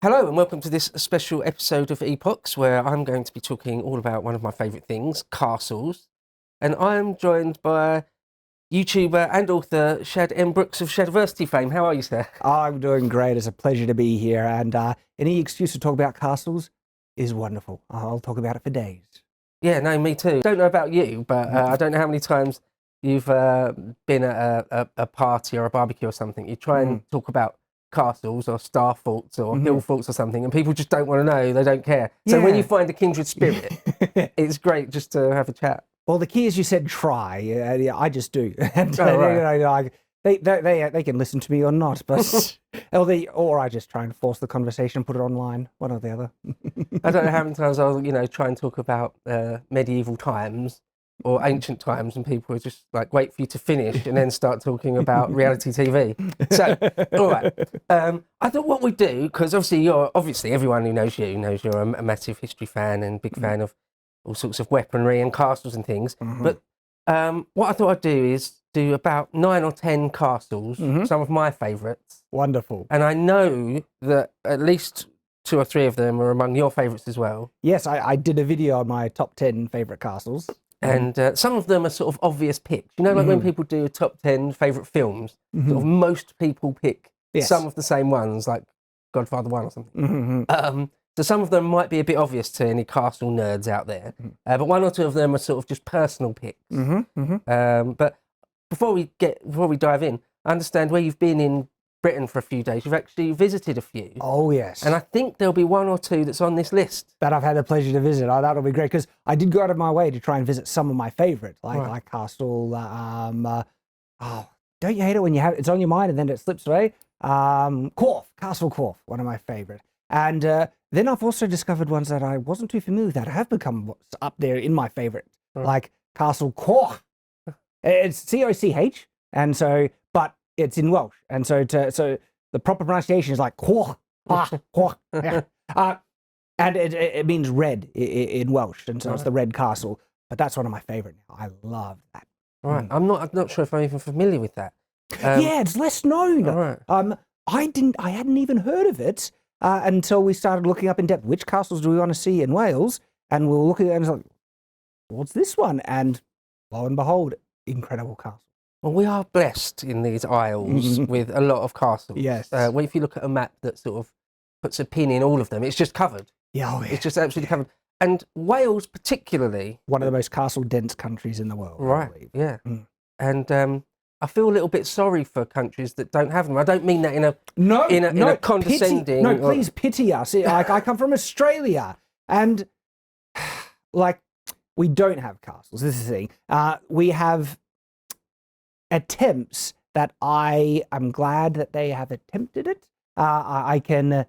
Hello and welcome to this special episode of Epochs, where I'm going to be talking all about one of my favourite things, castles. And I'm joined by YouTuber and author Shad M. Brooks of Shadiversity fame. How are you, sir? I'm doing great. It's a pleasure to be here. And any excuse to talk about castles is wonderful. I'll talk about it for days. Yeah, no, me too. Don't know about you, but I don't know how many times you've been at a party or a barbecue or something. You try and talk about castles or star forts or hill forts or something, and people just don't want to know. They don't care. So when you find a kindred spirit, it's great just to have a chat. Well, the key is you said try. Yeah, I just do. And right. they can listen to me or not, but or I just try and force the conversation and put it online, one or the other. I don't know how many times I'll try and talk about medieval times or ancient times, and people are just like, wait for you to finish and then start talking about reality TV. So, all right. I thought what we'd do, because obviously everyone who knows you knows you're a massive history fan and big fan of all sorts of weaponry and castles and things. But what I thought I'd do is do about 9 or 10 castles, some of my favourites. Wonderful. And I know that at least 2 or 3 of them are among your favourites as well. Yes, I did a video on my top 10 favourite castles. And some of them are sort of obvious picks. You know, like when people do a top 10 favourite films, sort of most people pick some of the same ones, like Godfather 1 or something. So some of them might be a bit obvious to any castle nerds out there, but 1 or 2 of them are sort of just personal picks. But before we dive in, I understand where you've been in Britain for a few days. You've actually visited a few. Oh, yes. And I think there'll be 1 or 2 that's on this list. That I've had the pleasure to visit. Oh, that'll be great, because I did go out of my way to try and visit some of my favourites, like Castle. Don't you hate it when it's on your mind and then it slips away? Corfe, Castle Corfe, one of my favourite. And then I've also discovered ones that I wasn't too familiar with that have become up there in my favourite, like Castle Corfe. It's C-O-C-H, and so, but it's in Welsh, and so the proper pronunciation is like Corfe, and it means red in Welsh, and so it's the Red Castle. But that's one of my favourite now. I love that. Right, I'm not sure if I'm even familiar with that. Yeah, it's less known. Right. I hadn't even heard of it until we started looking up in depth. Which castles do we want to see in Wales? And we were looking at it and it's like, what's this one? And lo and behold, incredible castle. Well, we are blessed in these isles with a lot of castles. Yes. Well, if you look at a map that sort of puts a pin in all of them, it's just covered. Yeah, oh, yeah. It's just absolutely covered. And Wales particularly. One of the most castle-dense countries in the world. Right, I believe. yeah. And I feel a little bit sorry for countries that don't have them. I don't mean that in a condescending... Please pity us. I come from Australia, and like, we don't have castles. This is the thing. We have attempts that I am glad that they have attempted it. I can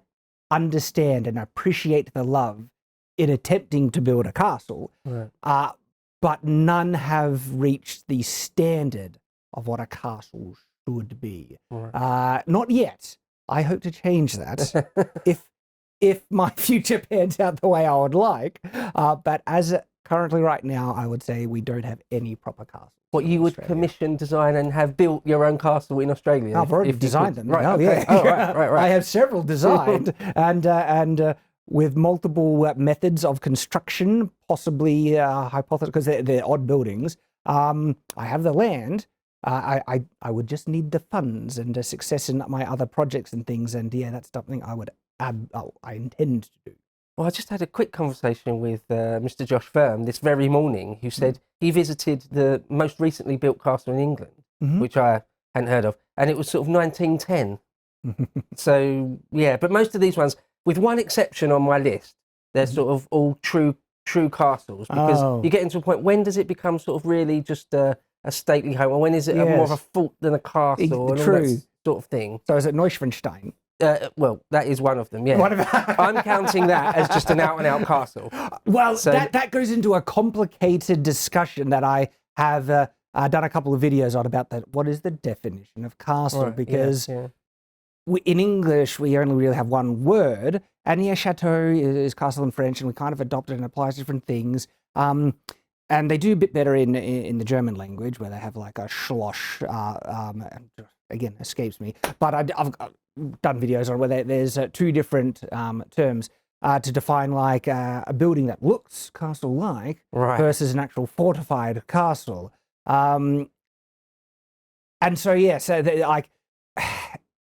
understand and appreciate the love in attempting to build a castle, but none have reached the standard of what a castle should be. Not yet. I hope to change that if my future pans out the way I would like. But as currently right now, I would say we don't have any proper castles. What, you would commission, design, and have built your own castle in Australia? I've already designed them. Right, okay. Yeah. Oh, right. I have several designed, and with multiple methods of construction, possibly hypothetical, because they're odd buildings. I have the land. I would just need the funds and the success in my other projects and things, and yeah, that's something I intend to do. Well, I just had a quick conversation with Mr. Josh Firm this very morning, who said he visited the most recently built castle in England, which I hadn't heard of, and it was sort of 1910. So, yeah, but most of these ones, with one exception on my list, they're sort of all true castles, because you get into a point, when does it become sort of really just a stately home, or when is it more of a fort than a castle, and all that sort of thing? So is it Neuschwanstein? Well, that is one of them, yeah. I'm counting that as just an out-and-out castle. Well, so, that goes into a complicated discussion that I have done a couple of videos on about that. What is the definition of castle? Because in English, we only really have one word, and chateau is castle in French, and we kind of adopt it and apply different things. And they do a bit better in the German language, where they have like a Schloss, again escapes me. But I've done videos on where there's two different terms to define like a building that looks castle-like versus an actual fortified castle. And so yeah, so like,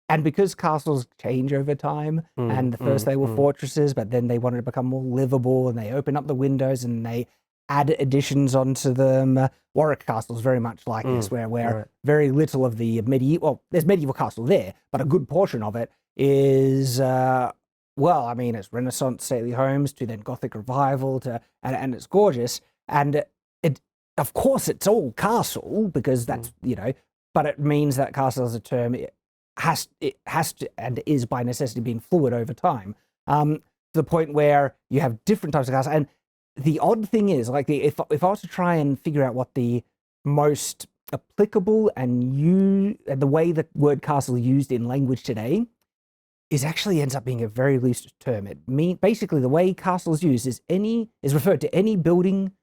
and because castles change over time, and first they were fortresses, but then they wanted to become more livable, and they open up the windows and they add additions onto them. Warwick Castle is very much like this, where very little of the medieval, well, there's medieval castle there, but a good portion of it is, well, I mean, it's Renaissance stately homes to then Gothic revival to, and it's gorgeous. And it, of course, it's all castle because that's, you know, but it means that castle as a term, it has to, and is by necessity being fluid over time. To the point where you have different types of castle. And the odd thing is, like, if I was to try and figure out what the most applicable and the way the word castle used in language today is actually ends up being a very loose term. It basically the way castle is used is referred to any building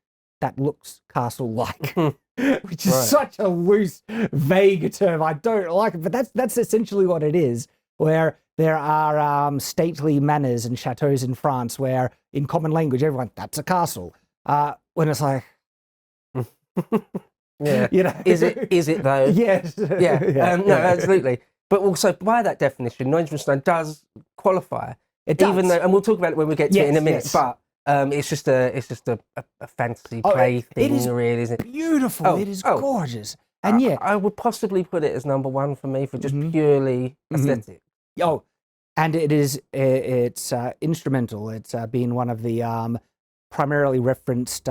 that looks castle-like, which is such a loose, vague term. I don't like it, but that's essentially what it is. Where there are stately manors and chateaux in France where, in common language, everyone, that's a castle. When it's like, yeah, you know, is it though? Yes, no, absolutely. But also, by that definition, Neuschwanstein does qualify. It does. Even though, and we'll talk about it when we get to it in a minute. But it's just a fantasy play thing, it is really, isn't it? Beautiful. It is gorgeous. And I would possibly put it as number one for me for just purely aesthetic. Oh, and it's instrumental. It's been one of the primarily referenced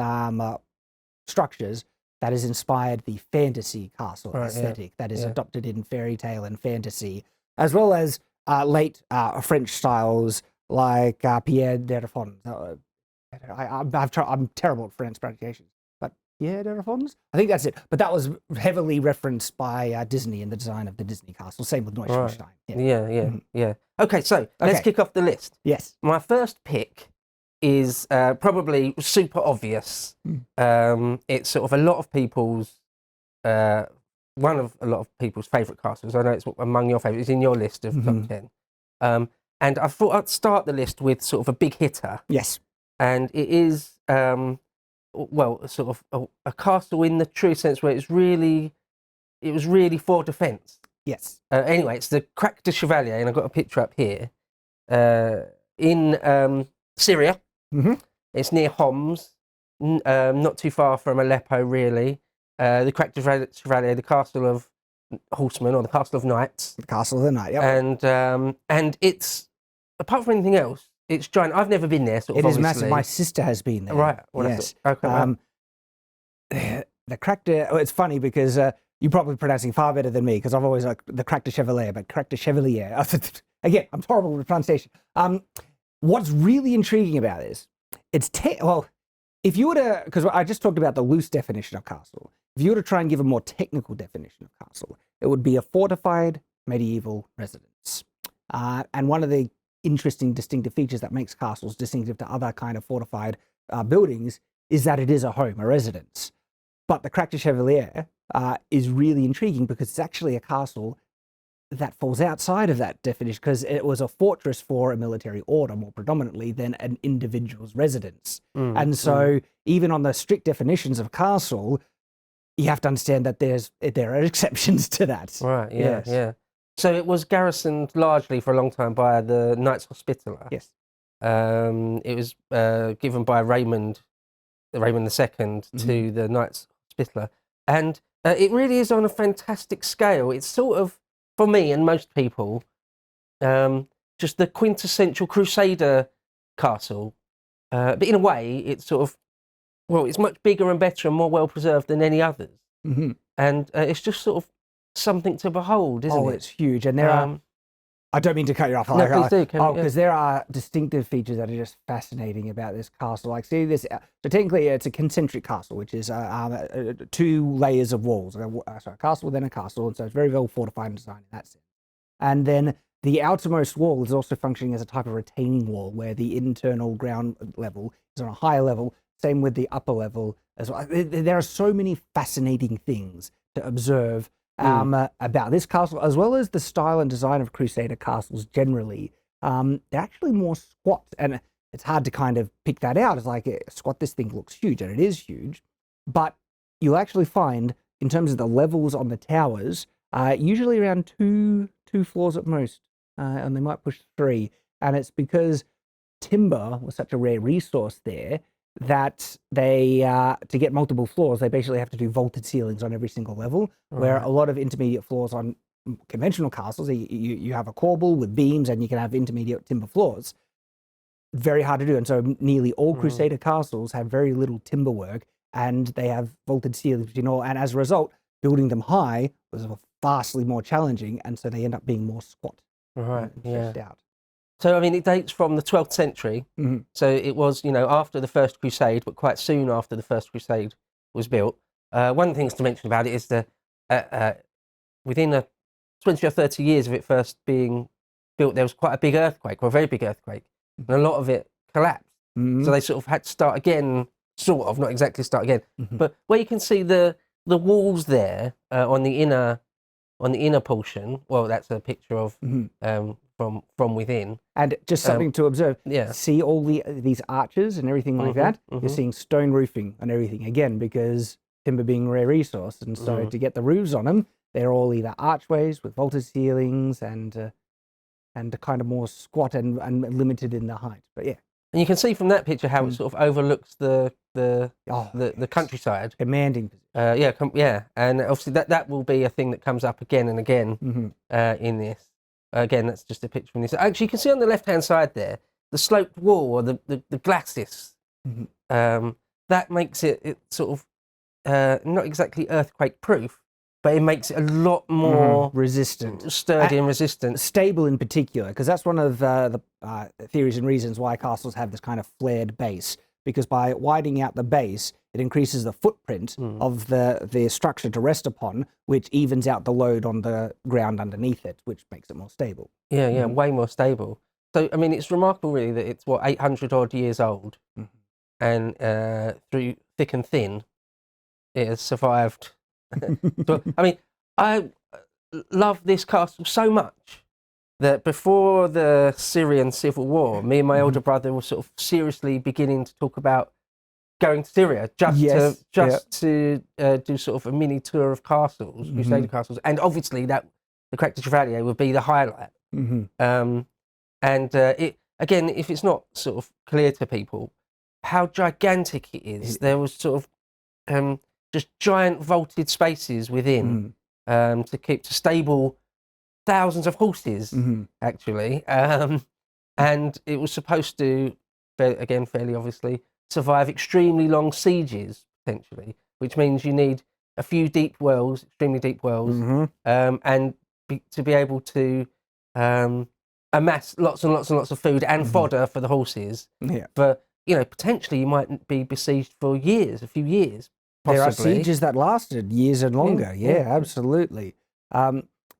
structures that has inspired the fantasy castle aesthetic that is adopted in fairy tale and fantasy, as well as late French styles like Pierre de Raffon's. I'm terrible at French pronunciations, but Pierre de Raffon's? I think that's it. But that was heavily referenced by Disney in the design of the Disney castle. Same with Neuschwanstein. Yeah. Okay, so let's kick off the list. Yes. My first pick is probably super obvious. It's sort of a lot of people's one of a lot of people's favourite castles. I know it's among your favourites. It's in your list of top 10. And I thought I'd start the list with sort of a big hitter. Yes. And it is well, sort of a castle in the true sense where it was really for defence. Yes. Anyway, it's the Krak de Chevaliers, and I've got a picture up here in Syria. It's near Homs, not too far from Aleppo, really. The Krak de Chevaliers, the castle of horsemen, or the castle of knights. The castle of the knight, and it's, apart from anything else, it's giant. I've never been there, sort of, It is massive. My sister has been there. Right. Yes. Okay. The Krak de... Oh, it's funny because you're probably pronouncing far better than me because I've always like the Krak de Chevalier, but Krak de Chevalier. Again, I'm horrible with pronunciation. What's really intriguing about this, well, if you were to, because I just talked about the loose definition of castle, if you were to try and give a more technical definition of castle, it would be a fortified medieval residence. And one of the interesting distinctive features that makes castles distinctive to other kind of fortified buildings is that it is a home, a residence. But the Krak de Chevalier is really intriguing because it's actually a castle that falls outside of that definition because it was a fortress for a military order more predominantly than an individual's residence. And so even on the strict definitions of castle, you have to understand that there are exceptions to that. Right, yeah. So it was garrisoned largely for a long time by the Knights Hospitaller. Yes. It was given by Raymond II to the Knights Hospitaller. And it really is on a fantastic scale. It's sort of, for me and most people, just the quintessential Crusader castle. But in a way, it's sort of, well, it's much bigger and better and more well-preserved than any others. And it's just sort of something to behold, isn't it? Oh, it's huge. And there are, I don't mean to cut you off. No, please do. Because there are distinctive features that are just fascinating about this castle. Like, see this, so technically it's a concentric castle, which is 2 layers of walls. So a castle within a castle, and so it's very well fortified and designed in that sense. And then the outermost wall is also functioning as a type of retaining wall, where the internal ground level is on a higher level, same with the upper level as well. There are so many fascinating things to observe. about this castle, as well as the style and design of Crusader castles generally. They're actually more squat, and it's hard to kind of pick that out. It's like, squat, this thing looks huge, and it is huge. But you'll actually find, in terms of the levels on the towers, usually around two floors at most, and they might push 3. And it's because timber was such a rare resource there that they, to get multiple floors, they basically have to do vaulted ceilings on every single level, where a lot of intermediate floors on conventional castles, you have a corbel with beams and you can have intermediate timber floors. Very hard to do. And so nearly all Crusader castles have very little timber work, and they have vaulted ceilings, and as a result, building them high was vastly more challenging, and so they end up being more squat. Right, yeah. Out. So, I mean, it dates from the 12th century. So it was, after the First Crusade, but quite soon after the First Crusade was built. One of the things to mention about it is that within 20 or 30 years of it first being built, there was quite a big earthquake, or a very big earthquake, and a lot of it collapsed. So they sort of had to start again, sort of, not exactly start again. But where you can see the walls there on the inner portion, well, that's a picture of from within. And just something to observe. Yeah. See all these arches and everything like that? You're seeing stone roofing and everything, again, because timber being a rare resource. And so to get the roofs on them, they're all either archways with vaulted ceilings and kind of more squat and limited in the height. But yeah. And you can see from that picture how it sort of overlooks the countryside. Commanding. Yeah. And obviously that will be a thing that comes up again and again in this. Again, that's just a picture from this. Actually, you can see on the left-hand side there, the sloped wall, or the glacis. That makes it sort of not exactly earthquake-proof, but it makes it a lot more resistant, sturdy and resistant. Stable in particular, because that's one of the theories and reasons why castles have this kind of flared base. Because by widening out the base, it increases the footprint of the structure to rest upon, which evens out the load on the ground underneath it, which makes it more stable. Yeah, way more stable. So, I mean, it's remarkable, really, that it's, 800 odd years old, and through thick and thin, it has survived. I mean, I love this castle so much that before the Syrian civil war, me and my older brother were sort of seriously beginning to talk about going to Syria just to do sort of a mini tour of castles, Crusader castles, and obviously that the Krak Chevalier would be the highlight. And it again, if it's not sort of clear to people how gigantic it is, there was sort of just giant vaulted spaces within to stable thousands of horses, actually. And it was supposed to, again, fairly obviously, survive extremely long sieges, potentially, which means you need a few deep wells, extremely deep wells, and to be able to amass lots and lots and lots of food and fodder for the horses. But, potentially you might be besieged for years, a few years, possibly. There are sieges that lasted years and longer. Yeah, absolutely.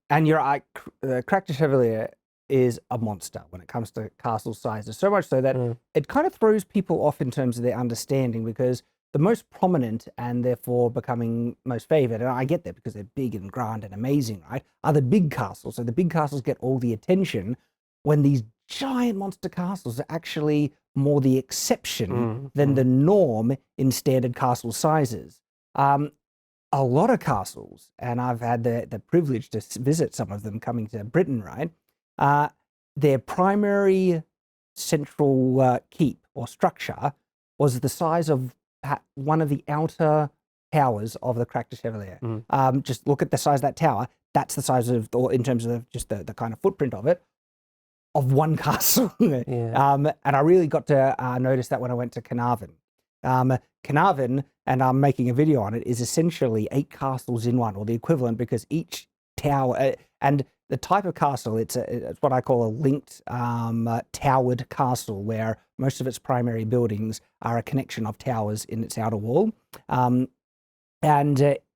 And you're right, the Krak Chevalier is a monster when it comes to castle sizes, so much so that it kind of throws people off in terms of their understanding, because the most prominent and therefore becoming most favoured, and I get that because they're big and grand and amazing, right, are the big castles. So the big castles get all the attention when these giant monster castles are actually more the exception than the norm in standard castle sizes. A lot of castles, and I've had the privilege to visit some of them coming to Britain, right? Their primary central keep or structure was the size of one of the outer towers of the Krak Chevalier. Just look at the size of that tower. That's the size of, or in terms of just the kind of footprint of it, of one castle. And I really got to notice that when I went to Caernarfon. Caernarfon, and I'm making a video on it, is essentially 8 castles in one, or the equivalent, because each tower, and the type of castle, it's what I call a linked towered castle, where most of its primary buildings are a connection of towers in its outer wall. And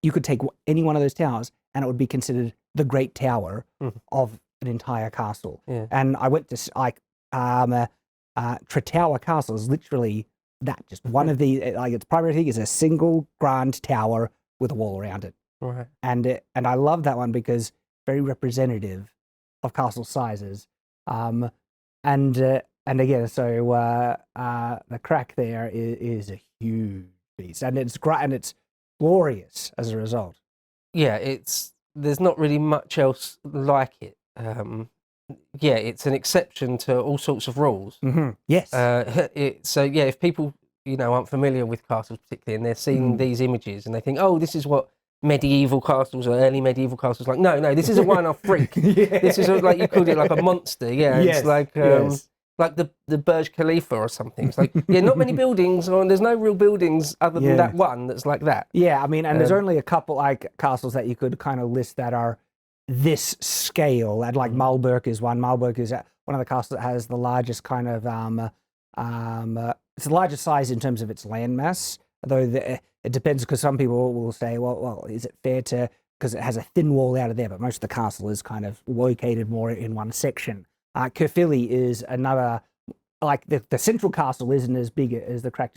you could take any one of those towers and it would be considered the great tower of an entire castle. And I went to Tretower Castle is literally that, just one of the, its primary thing is a single grand tower with a wall around it. Right. And I love that one because very representative of castle sizes. And again, so the Krak there is a huge beast, and it's great, and it's glorious as a result. Yeah, there's not really much else like it. Yeah, it's an exception to all sorts of rules. Yes. So yeah, if people aren't familiar with castles particularly, and they're seeing these images and they think, oh, this is what medieval castles or early medieval castles like. No, this is a one-off freak. Yeah. This is like you called it like a monster. Yeah, Yes, it's like yes. like the Burj Khalifa or something. It's like not many buildings, or there's no real buildings other than that one that's like that. Yeah, I mean, and there's only a couple like castles that you could kind of list that are this scale, and like Malberg is one. Malberg is one of the castles that has the largest kind of it's the largest size in terms of its landmass. Although it depends, because some people will say, well, is it fair to, because it has a thin wall out of there, but most of the castle is kind of located more in one section. Caerphilly is another, like the central castle isn't as big as the Krak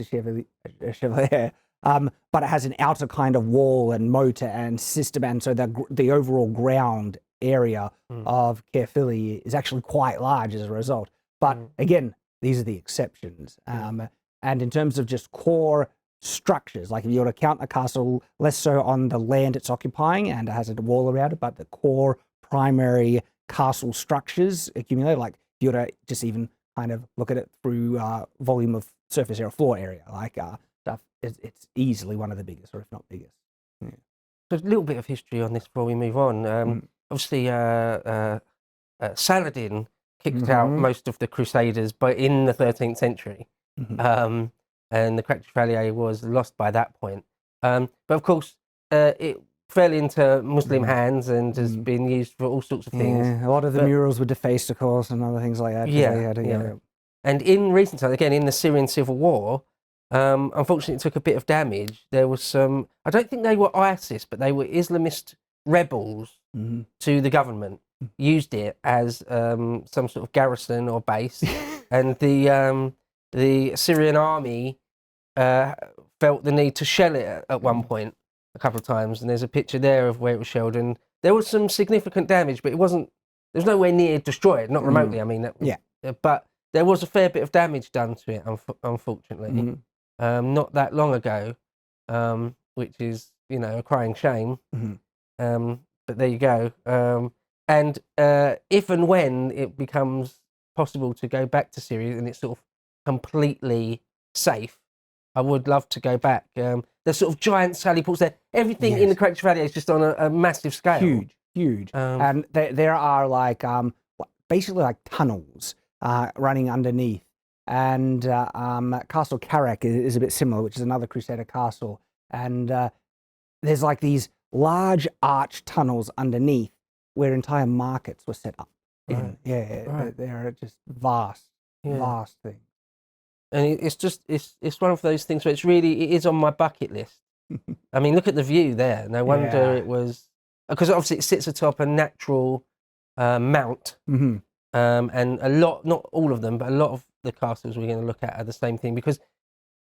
Chevalier, but it has an outer kind of wall and moat and system, and so the overall ground area of Caerphilly is actually quite large as a result. But again, these are the exceptions. And in terms of just core structures, like if you were to count a castle, less so on the land it's occupying and it has a wall around it, but the core primary castle structures accumulated, like if you were to just even kind of look at it through volume of surface area, floor area, like stuff, it's easily one of the biggest, or if not biggest. Yeah. So a little bit of history on this before we move on. Obviously, Saladin kicked out most of the Crusaders, but in the 13th century. And the Krak Chevalier was lost by that point. But of course, it fell into Muslim hands and has been used for all sorts of things. Yeah, a lot of the murals were defaced, of course, and other things like that. Yeah. And in recent times, again, in the Syrian civil war, unfortunately, it took a bit of damage. There was some, I don't think they were ISIS, but they were Islamist rebels to the government, used it as some sort of garrison or base. And the Syrian army felt the need to shell it at one point a couple of times, and there's a picture there of where it was shelled, and there was some significant damage, but there was nowhere near destroyed, not remotely. I mean, but there was a fair bit of damage done to it, unfortunately, not that long ago, which is a crying shame. But there you go. And if and when it becomes possible to go back to Syria and it's sort of completely safe, I would love to go back. There's sort of giant sally ports there. Everything in the Krak Chevalier is just on a massive scale. Huge. And there are like basically like tunnels running underneath. And Castle Krak is a bit similar, which is another Crusader castle. And there's like these large arch tunnels underneath where entire markets were set up. Right. They're just vast things. And it's one of those things where it is on my bucket list. I mean, look at the view there. No wonder it was, because obviously it sits atop a natural mount, and a lot, not all of them, but a lot of the castles we're going to look at are the same thing, because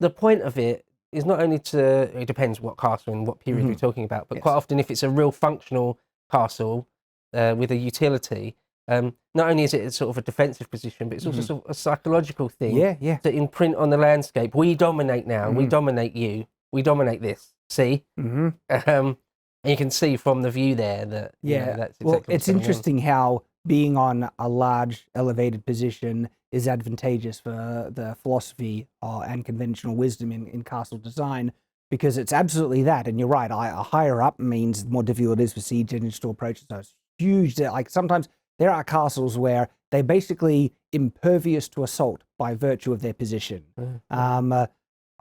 the point of it is not only it depends what castle and what period we're talking about, but quite often if it's a real functional castle with a utility, not only is it sort of a defensive position, but it's also sort of a psychological thing to imprint on the landscape. We dominate now. We dominate you. We dominate this. See? And you can see from the view there that that's exactly well, it's interesting how being on a large elevated position is advantageous for the philosophy and conventional wisdom in castle design, because it's absolutely that. And you're right, a higher up means the more difficult it is for siege engines to approach. So it's huge. Like sometimes there are castles where they're basically impervious to assault by virtue of their position. A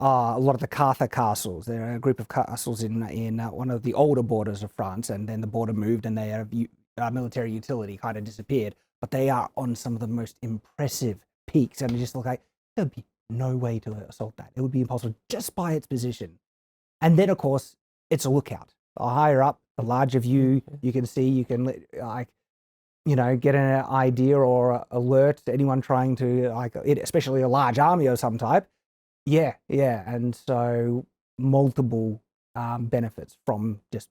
lot of the Corfe castles, there are a group of castles in one of the older borders of France, and then the border moved and their military utility kind of disappeared. But they are on some of the most impressive peaks, and you just look like there would be no way to assault that. It would be impossible just by its position. And then, of course, it's a lookout. The higher up, the larger view you can see, you can get an idea or alert to anyone trying to, especially a large army of some type. And so multiple benefits from just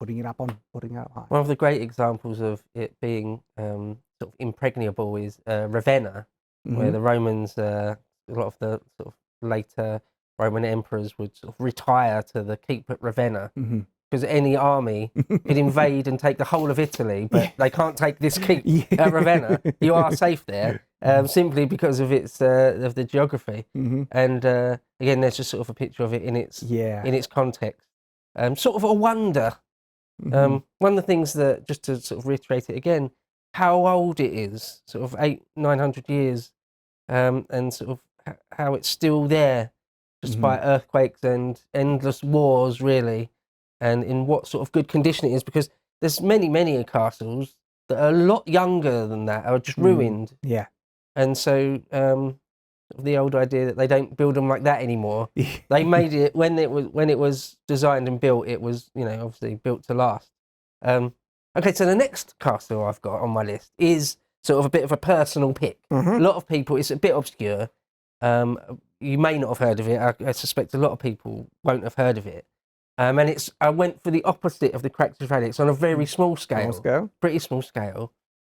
putting it up high. One of the great examples of it being sort of impregnable is Ravenna, where the Romans, a lot of the sort of later Roman emperors would sort of retire to the keep at Ravenna, because any army could invade and take the whole of Italy, but they can't take this keep at Ravenna. You are safe there, simply because of its of the geography. And again, there's just sort of a picture of it in its context. Sort of a wonder. One of the things that, just to sort of reiterate it again, how old it is, sort of 800-900 years, and sort of how it's still there, despite earthquakes and endless wars, really, and in what sort of good condition it is, because there's many castles that are a lot younger than that, are just ruined. Yeah. And so the old idea that they don't build them like that anymore. They made it when it was designed and built. It was, you know, obviously built to last. Okay, so the next castle I've got on my list is sort of a bit of a personal pick. A lot of people, it's a bit obscure. You may not have heard of it. I suspect a lot of people won't have heard of it. And I went for the opposite of the Krak Chevaliers. It's on a very small scale, pretty small scale.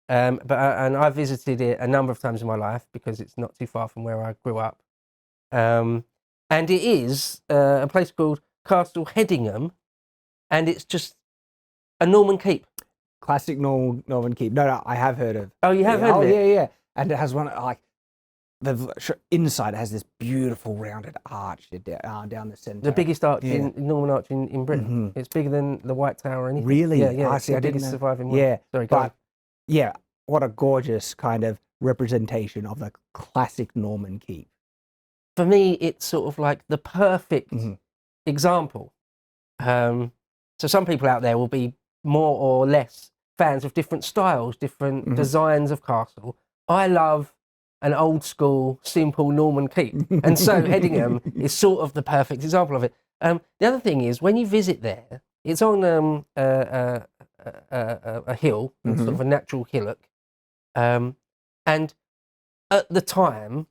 And I visited it a number of times in my life because it's not too far from where I grew up. And it is a place called Castle Hedingham, and it's just a Norman keep. Classic Norman keep. No, I have heard of. Oh, you have heard of it? Yeah. And it has one, like, the inside has this beautiful rounded arch down the centre. The biggest arch Norman arch in Britain. It's bigger than the White Tower or anything. Really? Yeah. I It's see. the I didn't biggest know. surviving one. Yeah. Sorry, go on. Yeah, what a gorgeous kind of representation of the classic Norman keep. For me, it's sort of like the perfect example. So some people out there will be more or less fans of different styles, different designs of castle. I love an old school, simple Norman keep. And so Hedingham is sort of the perfect example of it. The other thing is, when you visit there, it's on a hill, sort of a natural hillock. And at the time,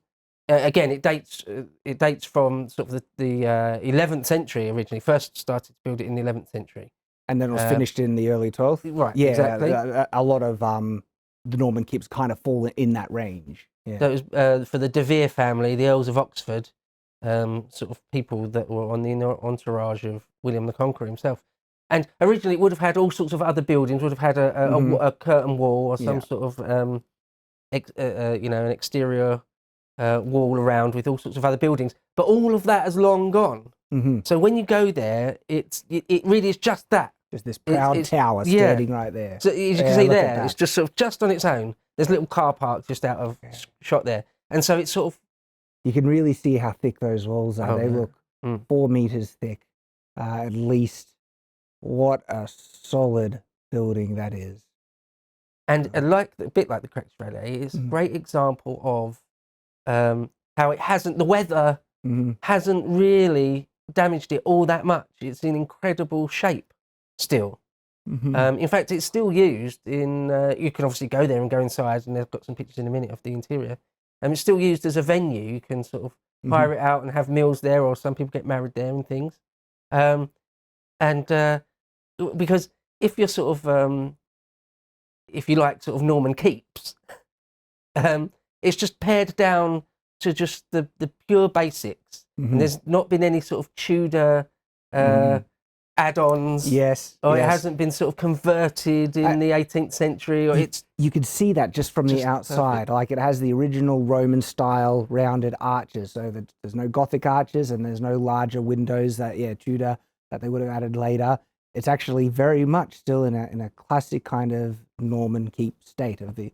again, it dates from sort of the 11th century originally. First started to build it in the 11th century. And then it was finished in the early 12th? Right, yeah, exactly. A lot of the Norman keeps kind of fall in that range. Yeah. So it was for the De Vere family, the Earls of Oxford, sort of people that were on the entourage of William the Conqueror himself. And originally it would have had all sorts of other buildings, would have had a curtain wall or some sort of, an exterior wall around with all sorts of other buildings. But all of that has long gone. So when you go there, it really is just that. Just this proud tower standing right there. So as you can see there, it's just sort of just on its own. There's a little car park just out of shot there. And so it's sort of... You can really see how thick those walls are. They look 4 meters thick, at least. What a solid building that is. And a bit like the Krak Chevaliers, it's a great example of how it hasn't... The weather hasn't really damaged it all that much. It's in incredible shape still. In fact, it's still used in... you can obviously go there and go inside, and they've got some pictures in a minute of the interior. It's still used as a venue. You can sort of hire it out and have meals there, or some people get married there and things. Because if you're sort of... if you like sort of Norman keeps, it's just pared down to just the pure basics. And there's not been any sort of Tudor add-ons. Or it hasn't been sort of converted in the 18th century. Or you can see that just from the outside. Perfect. Like, it has the original Roman style rounded arches, so that there's no Gothic arches and there's no larger windows that Tudor that they would have added later. It's actually very much still in a classic kind of Norman keep state of the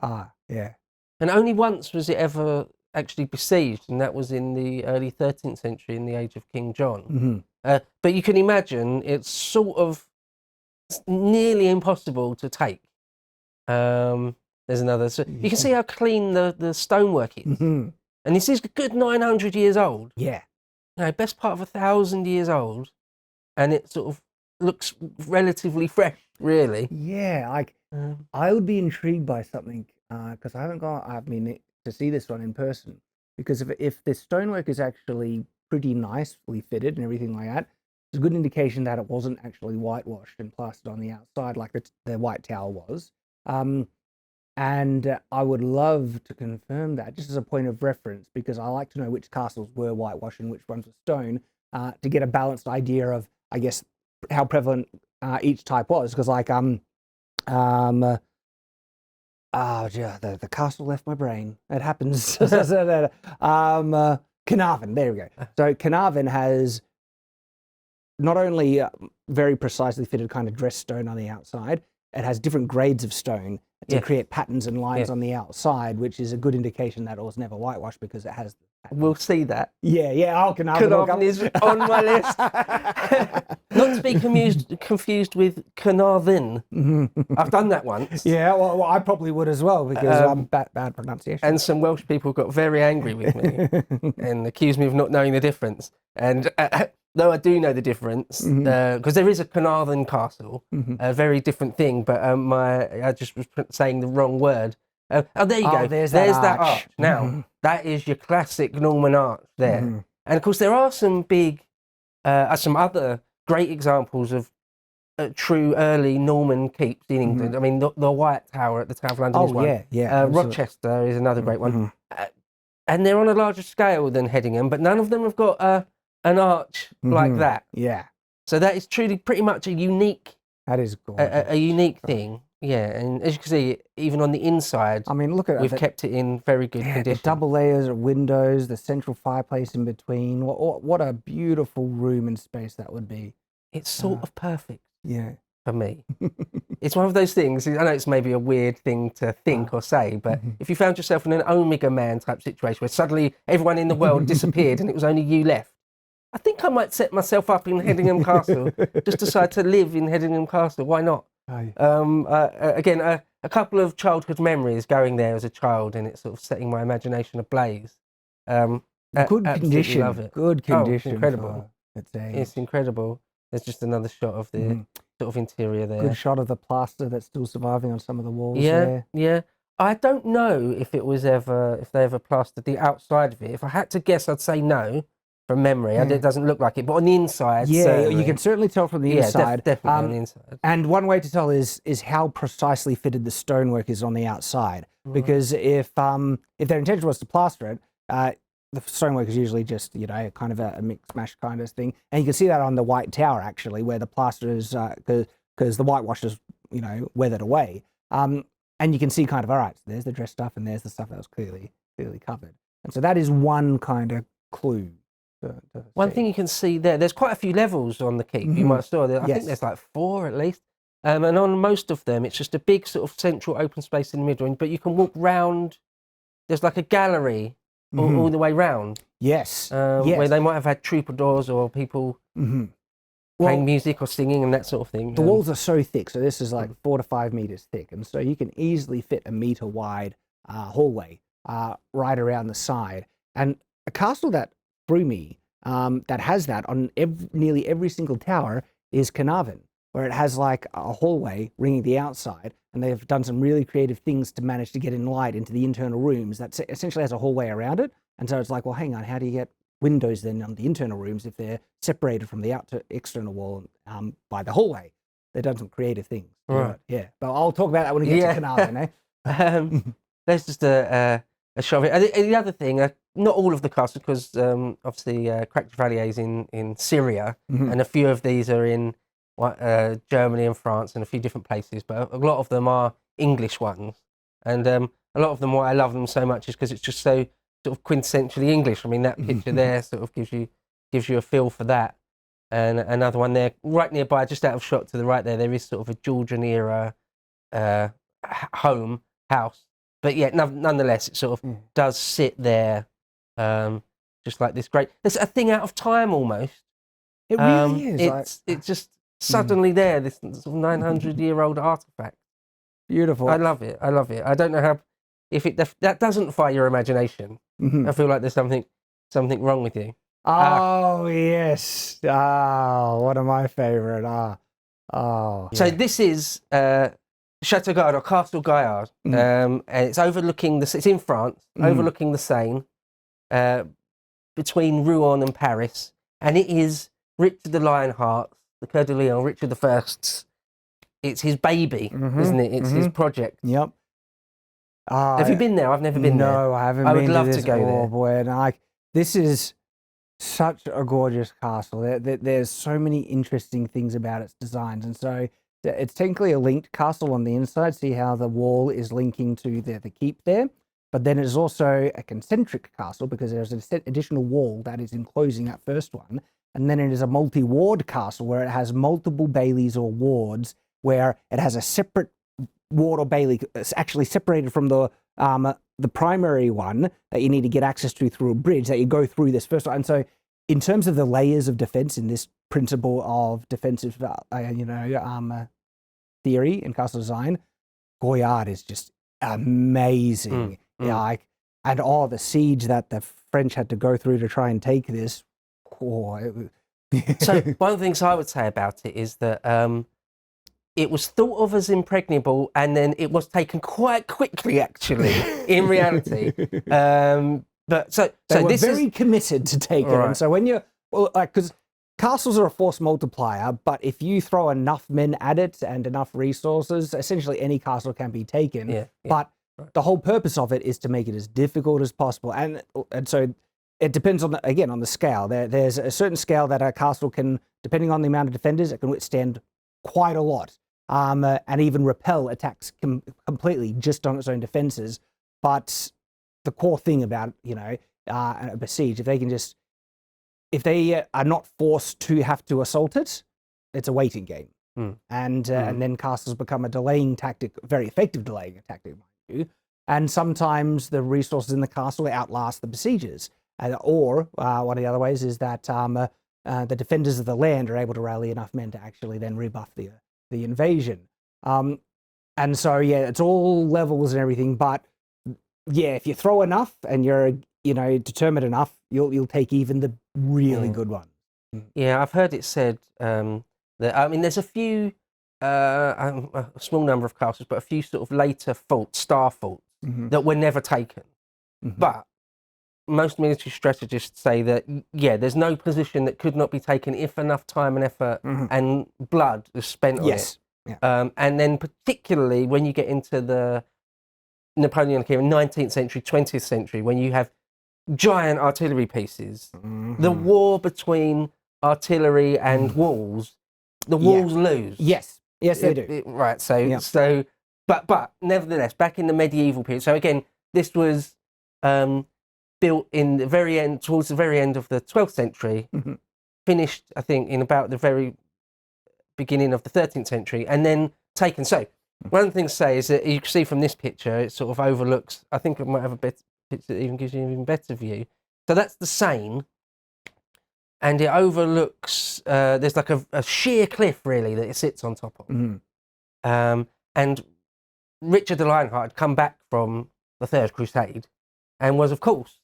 And only once was it ever actually besieged, and that was in the early 13th century in the age of King John. But you can imagine it's sort of nearly impossible to take. There's another. So you can see how clean the stonework is. And this is a good 900 years old. Yeah. Best part of 1,000 years old. And it sort of looks relatively fresh, really. Yeah, like I would be intrigued by something because I've been to see this one in person. Because if the stonework is actually pretty nicely fitted and everything like that, It's a good indication that it wasn't actually whitewashed and plastered on the outside like the White Tower was. And I would love to confirm that just as a point of reference, because I like to know which castles were whitewashed and which ones were stone, to get a balanced idea of, I guess, how prevalent each type was. Because like oh yeah, the castle left my brain. It happens. Caernarfon. There we go. So Caernarfon has not only very precisely fitted kind of dressed stone on the outside, it has different grades of stone to create patterns and lines on the outside, which is a good indication that it was never whitewashed because it has. We'll see that. Yeah. Oh, Caernarfon is on my list. Not to be confused with Caernarfon. I've done that once. Yeah, well, I probably would as well because bad pronunciation. And some Welsh people got very angry with me and accused me of not knowing the difference. And though I do know the difference, because there is a Caernarfon Castle, a very different thing, but I just was saying the wrong word. Oh, there you go. There's that arch. Now, that is your classic Norman arch there. And of course, there are some some other great examples of true early Norman keeps in England. I mean, the White Tower at the Tower of London is one. Rochester is another great one. And they're on a larger scale than Hedingham, but none of them have got an arch like that. Yeah. So that is truly pretty much a unique. That is gorgeous. A unique thing. Yeah, and as you can see, even on the inside, I mean, look at we've kept it in very good condition. The double layers of windows, the central fireplace in between. What a beautiful room and space that would be. It's sort of perfect. Yeah. For me. It's one of those things, I know it's maybe a weird thing to think or say, but if you found yourself in an Omega Man type situation where suddenly everyone in the world disappeared and it was only you left, I think I might set myself up in Hedingham Castle, just decide to live in Hedingham Castle. Why not? Again, a couple of childhood memories going there as a child, and it's sort of setting my imagination ablaze. Good condition. Love it. Good condition. Incredible. It's incredible. There's just another shot of the sort of interior there. Good shot of the plaster that's still surviving on some of the walls. Yeah. I don't know if they ever plastered the outside of it. If I had to guess, I'd say no. From memory, it doesn't look like it, but on the inside, you can certainly tell from the inside. Definitely on the inside. And one way to tell is how precisely fitted the stonework is on the outside. Because if their intention was to plaster it, the stonework is usually just kind of a mix mash kind of thing, and you can see that on the White Tower actually, where the plaster is because the whitewash is weathered away, and you can see kind of all right. So there's the dress stuff, and there's the stuff that was clearly covered, and so that is one kind of clue. One thing you can see there's quite a few levels on the keep. You might saw there. I think there's like 4 at least. And on most of them, it's just a big sort of central open space in the middle. But you can walk round. There's like a gallery all the way round. Yes. Where they might have had troubadours or people playing music or singing and that sort of thing. The walls are so thick. So this is like 4 to 5 meters thick. And so you can easily fit a meter wide hallway right around the side. And a castle that through me that has that on nearly every single tower is Caernarfon, where it has like a hallway ringing the outside, and they've done some really creative things to manage to get in light into the internal rooms that essentially has a hallway around it. And so it's like, well, hang on, how do you get windows then on the internal rooms if they're separated from the external wall by the hallway? They've done some creative things. Right. Yeah, but I'll talk about that when we get to Caernarfon. There's just a shot of it. And the other thing, not all of the castles, because obviously Krak Chevaliers in Syria, and a few of these are in Germany and France and a few different places, but a lot of them are English ones. And a lot of them, why I love them so much is because it's just so sort of quintessentially English. I mean, that picture there sort of gives you a feel for that. And another one there, right nearby, just out of shot to the right there is sort of a Georgian era house. But yeah, nonetheless, it sort of does sit there, just like this great. There's a thing out of time almost. It really is. It's just suddenly there. This sort of 900-year-old artifact. Beautiful. I love it. I don't know how. If that doesn't fire your imagination, I feel like there's something wrong with you. Oh yes. Oh, one of my favorite. So this is Château Gaillard or Castle Gaillard, and it's overlooking it's in France, overlooking the Seine, between Rouen and Paris, and it is Richard the Lionheart, the Coeur de Lion, Richard the First's. It's his baby, isn't it? It's his project. Yep. Have you been there? I've never been there. No, I haven't. I would been love to to this. go Oh there. boy, and this is such a gorgeous castle. There's so many interesting things about its designs, and so it's technically a linked castle on the inside. See how the wall is linking to the keep there, but then it's also a concentric castle because there's an additional wall that is enclosing that first one, and then it is a multi-ward castle where it has multiple baileys or wards, where it has a separate ward or bailey. It's actually separated from the primary one that you need to get access to through a bridge that you go through this first one. And so in terms of the layers of defense in this principle of defensive, theory in castle design, Gaillard is just amazing. And the siege that the French had to go through to try and take this. So one of the things I would say about it is that it was thought of as impregnable, and then it was taken quite quickly, actually, in reality. But they were this very committed to take it. Right. And so when you're because castles are a force multiplier, but if you throw enough men at it and enough resources, essentially any castle can be taken. Yeah. But the whole purpose of it is to make it as difficult as possible, and so it depends on the scale. There's a certain scale that a castle can, depending on the amount of defenders, it can withstand quite a lot. And even repel attacks completely just on its own defenses. But the core thing about a besiege, if they are not forced to have to assault it, it's a waiting game, and then castles become a delaying tactic, very effective delaying tactic, mind you. And sometimes the resources in the castle outlast the besiegers, or one of the other ways is that the defenders of the land are able to rally enough men to actually then rebuff the invasion. And so it's all levels and everything, but if you throw enough and you're determined enough, you'll take even the really good ones. I've heard it said that there's a few a small number of castles, but a few sort of later star forts that were never taken. But most military strategists say that there's no position that could not be taken if enough time and effort and blood was spent on it. And then particularly when you get into the Napoleonic era, 19th century, 20th century, when you have giant artillery pieces, the war between artillery and walls, the walls lose. Yes, they do. Right. So, but nevertheless, back in the medieval period. So again, this was built in the very end, towards the very end of the 12th century, finished, I think, in about the very beginning of the 13th century, and then taken. So one of the things to say is that you can see from this picture, it sort of overlooks, I think it might have a better picture that even gives you an even better view. So that's the Seine, and it overlooks, there's like a sheer cliff, really, that it sits on top of. And Richard the Lionheart had come back from the Third Crusade and was, of course,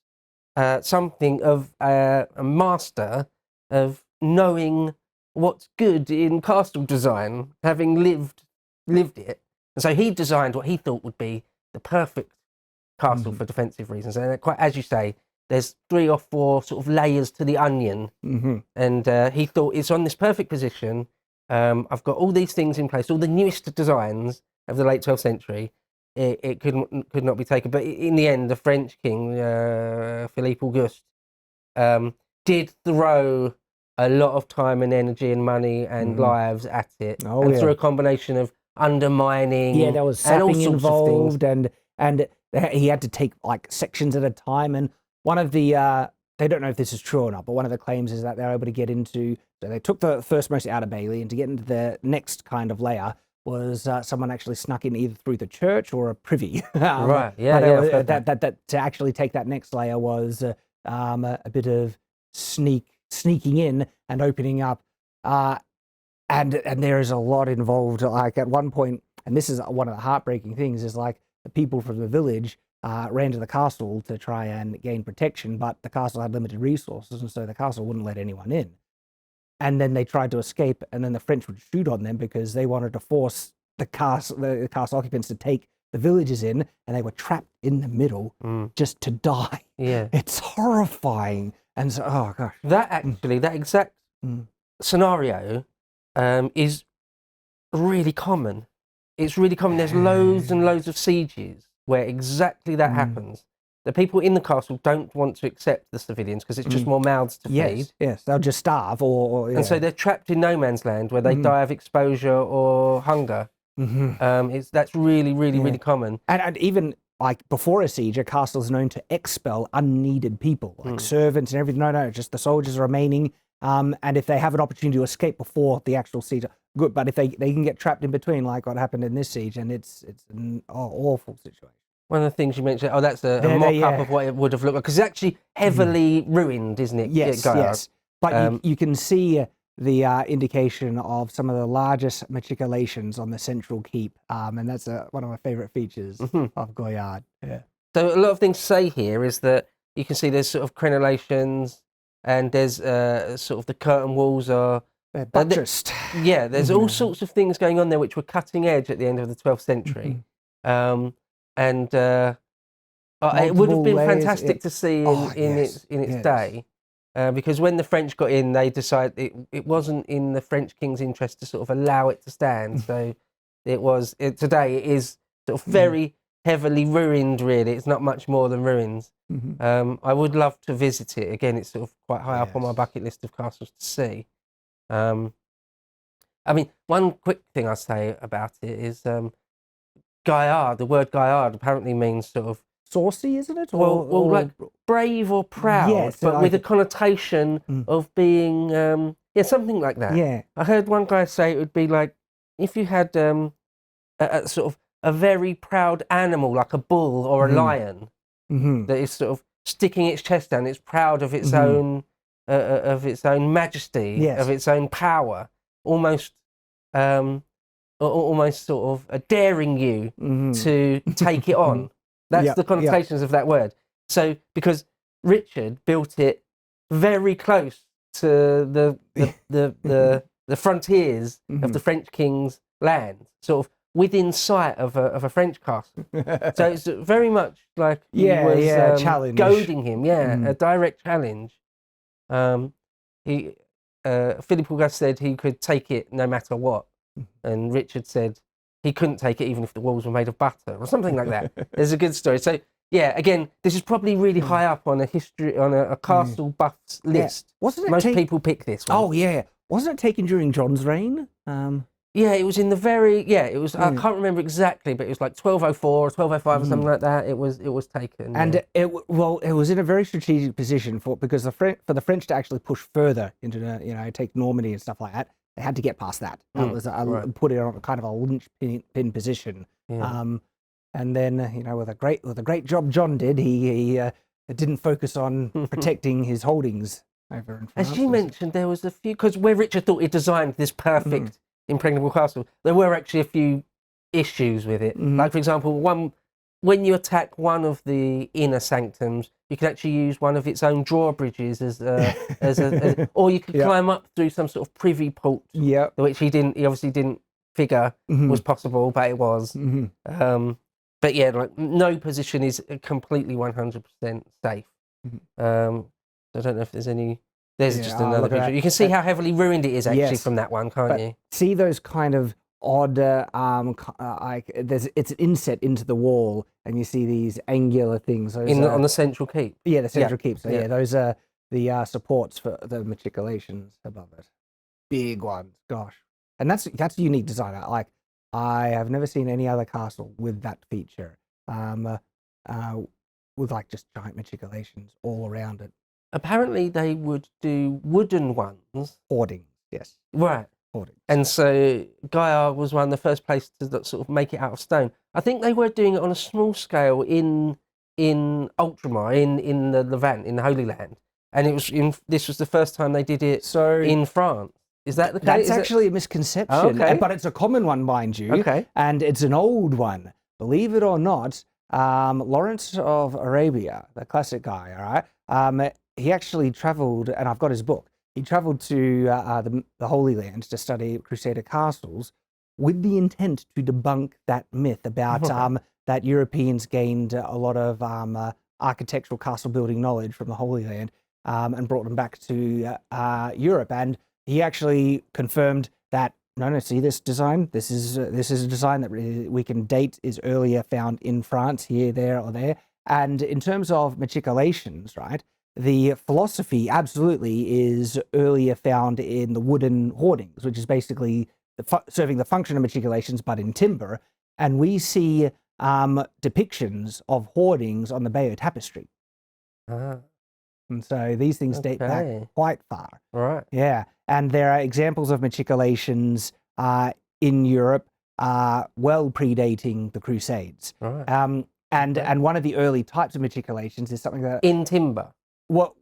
something of a master of knowing what's good in castle design, having lived it. And so he designed what he thought would be the perfect castle for defensive reasons. And quite, as you say, there's 3 or 4 sort of layers to the onion. And he thought, it's on this perfect position. I've got all these things in place, all the newest designs of the late 12th century. It could not be taken. But in the end, the French king, Philippe Auguste, did throw a lot of time and energy and money and lives at it. Through a combination of undermining, there was and all sapping sorts involved, of things. and he had to take like sections at a time. And one of the they don't know if this is true or not, but one of the claims is that they're able to get into. So they took the first most outer bailey, and to get into the next kind of layer was someone actually snuck in either through the church or a privy. That to actually take that next layer was a bit of sneaking in and opening up, and there is a lot involved. Like at one point, and this is one of the heartbreaking things, is like the people from the village ran to the castle to try and gain protection, but the castle had limited resources, and so the castle wouldn't let anyone in. And then they tried to escape, and then the French would shoot on them because they wanted to force the castle occupants to take the villages in, and they were trapped in the middle just to die. It's horrifying. And so, oh gosh, that exact scenario is really common. It's really common. There's loads and loads of sieges where exactly that happens. The people in the castle don't want to accept the civilians because it's just more mouths to feed. Yes, they'll just starve And so they're trapped in no man's land where they die of exposure or hunger. That's really, really, really common. And even like before a siege, a castle is known to expel unneeded people, like servants and everything. No, just the soldiers remaining. And if they have an opportunity to escape before the actual siege, good. But if they can get trapped in between, like what happened in this siege, and it's an awful situation. One of the things you mentioned, that's a mock-up of what it would have looked like, because it's actually heavily ruined, isn't it? Yes, yes. But you can see the indication of some of the largest machicolations on the central keep, and that's one of my favourite features of Gaillard. Yeah. So a lot of things to say here is that you can see there's sort of crenellations, and there's sort of the curtain walls are buttressed. There's all sorts of things going on there which were cutting edge at the end of the 12th century. And it would have been fantastic to see in its day, because when the French got in, they decided it wasn't in the French king's interest to sort of allow it to stand. So today it is sort of very heavily ruined. Really, it's not much more than ruins. I would love to visit it again. It's sort of quite high up on my bucket list of castles to see. I mean, one quick thing I say about it is. Gaillard, the word Gaillard apparently means sort of saucy, isn't it? Or like brave or proud, but with a connotation of being, something like that. Yeah. I heard one guy say it would be like if you had a sort of a very proud animal, like a bull or a lion, that is sort of sticking its chest down. It's proud of its own majesty, of its own power, almost sort of daring you to take it on. That's the connotations of that word. So because Richard built it very close to the frontiers of the French king's land, sort of within sight of a French castle. So it's very much like he was challenge. goading him, a direct challenge. Philip Auguste said he could take it no matter what. And Richard said he couldn't take it even if the walls were made of butter or something like that. There's a good story. So again, this is probably really high up on a castle buffs list. Wasn't it most people pick this one? Oh yeah, wasn't it taken during John's reign? It was in the very it was. I can't remember exactly, but it was like 1204 or 1205 or something like that. It was taken, and it was in a very strategic position because for the French to actually push further into take Normandy and stuff like that. They had to get past that. That was put it on kind of a linchpin position. And then with a great job John did, he didn't focus on protecting his holdings over in France. As you mentioned, there was a few because where Richard thought he designed this perfect impregnable castle, there were actually a few issues with it. Like for example, when you attack one of the inner sanctums, you can actually use one of its own drawbridges or you could climb up through some sort of privy port, which he obviously didn't figure was possible, but it was. But like no position is completely 100% safe. I don't know if there's any. There's just another picture. You can see how heavily ruined it is actually from that one, can't you? See those kind of odd, it's an inset into the wall, and you see these angular things. On the central keep. Yeah, the central keep. So those are the supports for the machicolations above it. Big ones, gosh. And that's a unique design. Like I have never seen any other castle with that feature. With like just giant machicolations all around it. Apparently, they would do wooden ones. Hoardings, yes. Right. Hoardings. And so Gaillard was one of the first places to sort of make it out of stone. I think they were doing it on a small scale in Ultramar, in the Levant, in the Holy Land. And this was the first time they did it in France. Is that the case? That's actually a misconception. Oh, okay. But it's a common one, mind you. Okay. And it's an old one. Believe it or not, Lawrence of Arabia, the classic guy, all right? He actually travelled, and I've got his book, he travelled to the Holy Land to study Crusader castles with the intent to debunk that myth about that Europeans gained a lot of architectural castle building knowledge from the Holy Land and brought them back to Europe. And he actually confirmed that no, see this design. This is a design that we can date is earlier found in France, here, there, or there. And in terms of machicolations, right, the philosophy absolutely is earlier found in the wooden hoardings, which is basically serving the function of machicolations, but in timber. And we see depictions of hoardings on the Bayeux tapestry. And so these things date back quite far. Right. Yeah. And there are examples of machicolations in Europe well predating the Crusades. Right. And one of the early types of machicolations is something that... In timber? Well,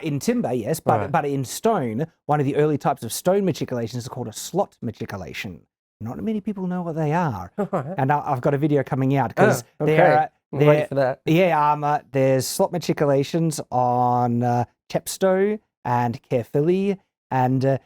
in timber, yes, but in stone, one of the early types of stone machicolations is called a slot machicolation. Not many people know what they are. And I've got a video coming out because wait for that. Yeah, there's slot machicolations on Chepstow and Caerphilly, and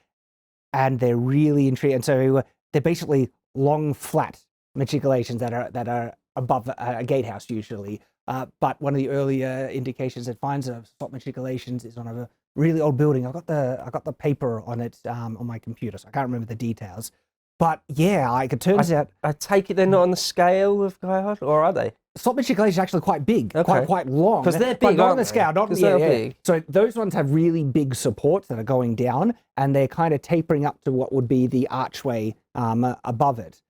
they're really intriguing. And so they're basically long, flat machicolations that are above a gatehouse usually. But one of the earlier indications it finds of slot machicolations is on a really old building. I got the paper on it on my computer, so I can't remember the details. But yeah, it turns out... I take it they're not on the scale of Gaillard, or are they? Slot machicolations is actually quite big, quite long. Because they're big, but not aren't on the they? scale. Not they're big. So those ones have really big supports that are going down, and they're kind of tapering up to what would be the archway above it.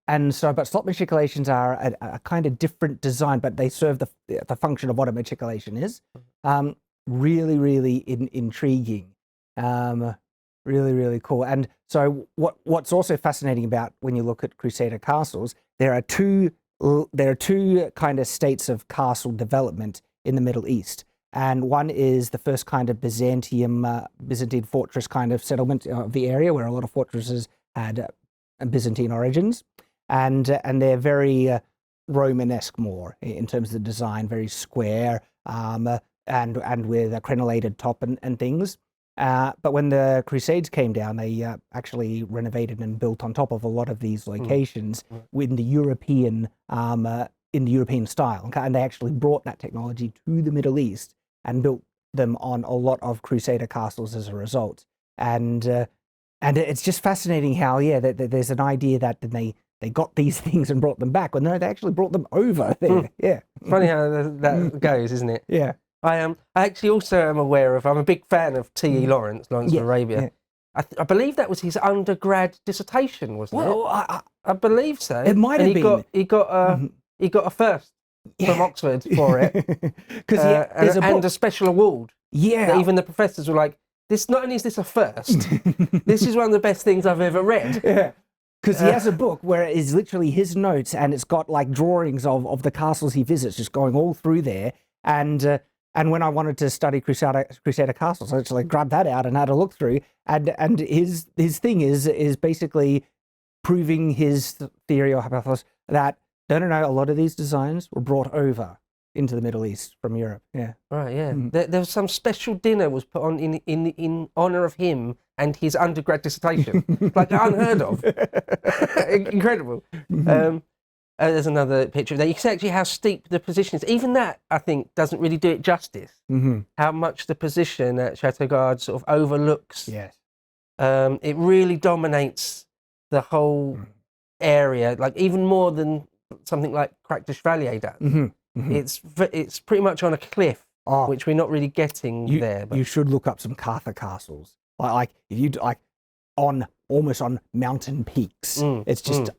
And so, but slot machicolations are a kind of different design, but they serve the function of what a machicolation is. Really, really intriguing. Really, really cool. And so what's also fascinating about when you look at Crusader castles, there are two kind of states of castle development in the Middle East. And one is the first kind of Byzantine fortress kind of settlement of the area, where a lot of fortresses had Byzantine origins. And they're very Romanesque more in terms of the design, very square, and with a crenellated top and things. But when the Crusades came down, they actually renovated and built on top of a lot of these locations in the European style, and they actually brought that technology to the Middle East and built them on a lot of Crusader castles as a result. And it's just fascinating how there's an idea that they got these things and brought them back. Well, no, they actually brought them over there. Yeah, funny how that goes, isn't it? Yeah. I actually also am aware of, I'm a big fan of T.E. Lawrence of Arabia. Yeah. I believe that was his undergrad dissertation, wasn't it? Well, I believe so. It might have been. He got a first from Oxford for it. And a special award. Yeah. That even the professors were like, "This not only is this a first, this is one of the best things I've ever read." Yeah. Because he has a book where it is literally his notes, and it's got like drawings of the castles he visits, just going all through there. And when I wanted to study Crusader castles, I actually grabbed that out and had a look through. And his thing is basically proving his theory or hypothesis that no, a lot of these designs were brought over into the Middle East from Europe. Yeah. Right. Yeah. There was some special dinner was put on in honor of him and his undergrad dissertation, like unheard of. Incredible. There's another picture there. You can see actually how steep the position is. Even that, I think, doesn't really do it justice. How much the position at Château Gaillard sort of overlooks. Yes. It really dominates the whole area, like even more than something like Krak de Chevaliers does. It's pretty much on a cliff, which we're not really getting there. But you should look up some Corfe castles. Like if you almost on mountain peaks. It's just.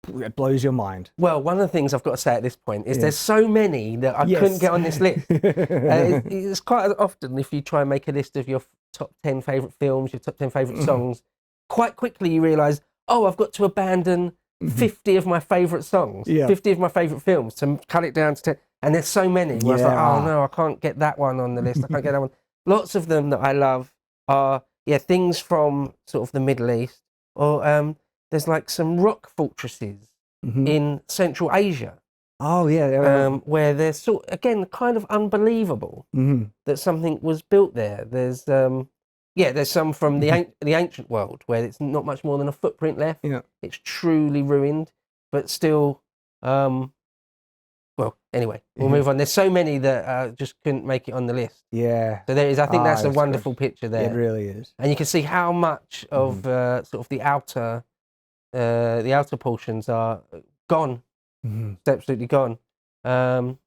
It blows your mind. Well, one of the things I've got to say at this point is there's so many that I couldn't get on this list. It's quite often, if you try and make a list of your top 10 favourite films, your top 10 favourite songs, quite quickly you realise, I've got to abandon 50 of my favourite songs, 50 of my favourite films to cut it down to 10. And there's so many where I was like, no, I can't get that one on the list. I can't get that one. Lots of them that I love are, things from sort of the Middle East, or there's like some rock fortresses in Central Asia. Oh, yeah. Where they're again, kind of unbelievable that something was built there. There's some from the ancient world where it's not much more than a footprint left. Yeah. It's truly ruined, but still well, anyway, we'll move on. There's so many that just couldn't make it on the list. Yeah. So there is. I think that's a it's wonderful good. picture there. It really is. And you can see how much of sort of the outer portions are gone. It's absolutely gone. And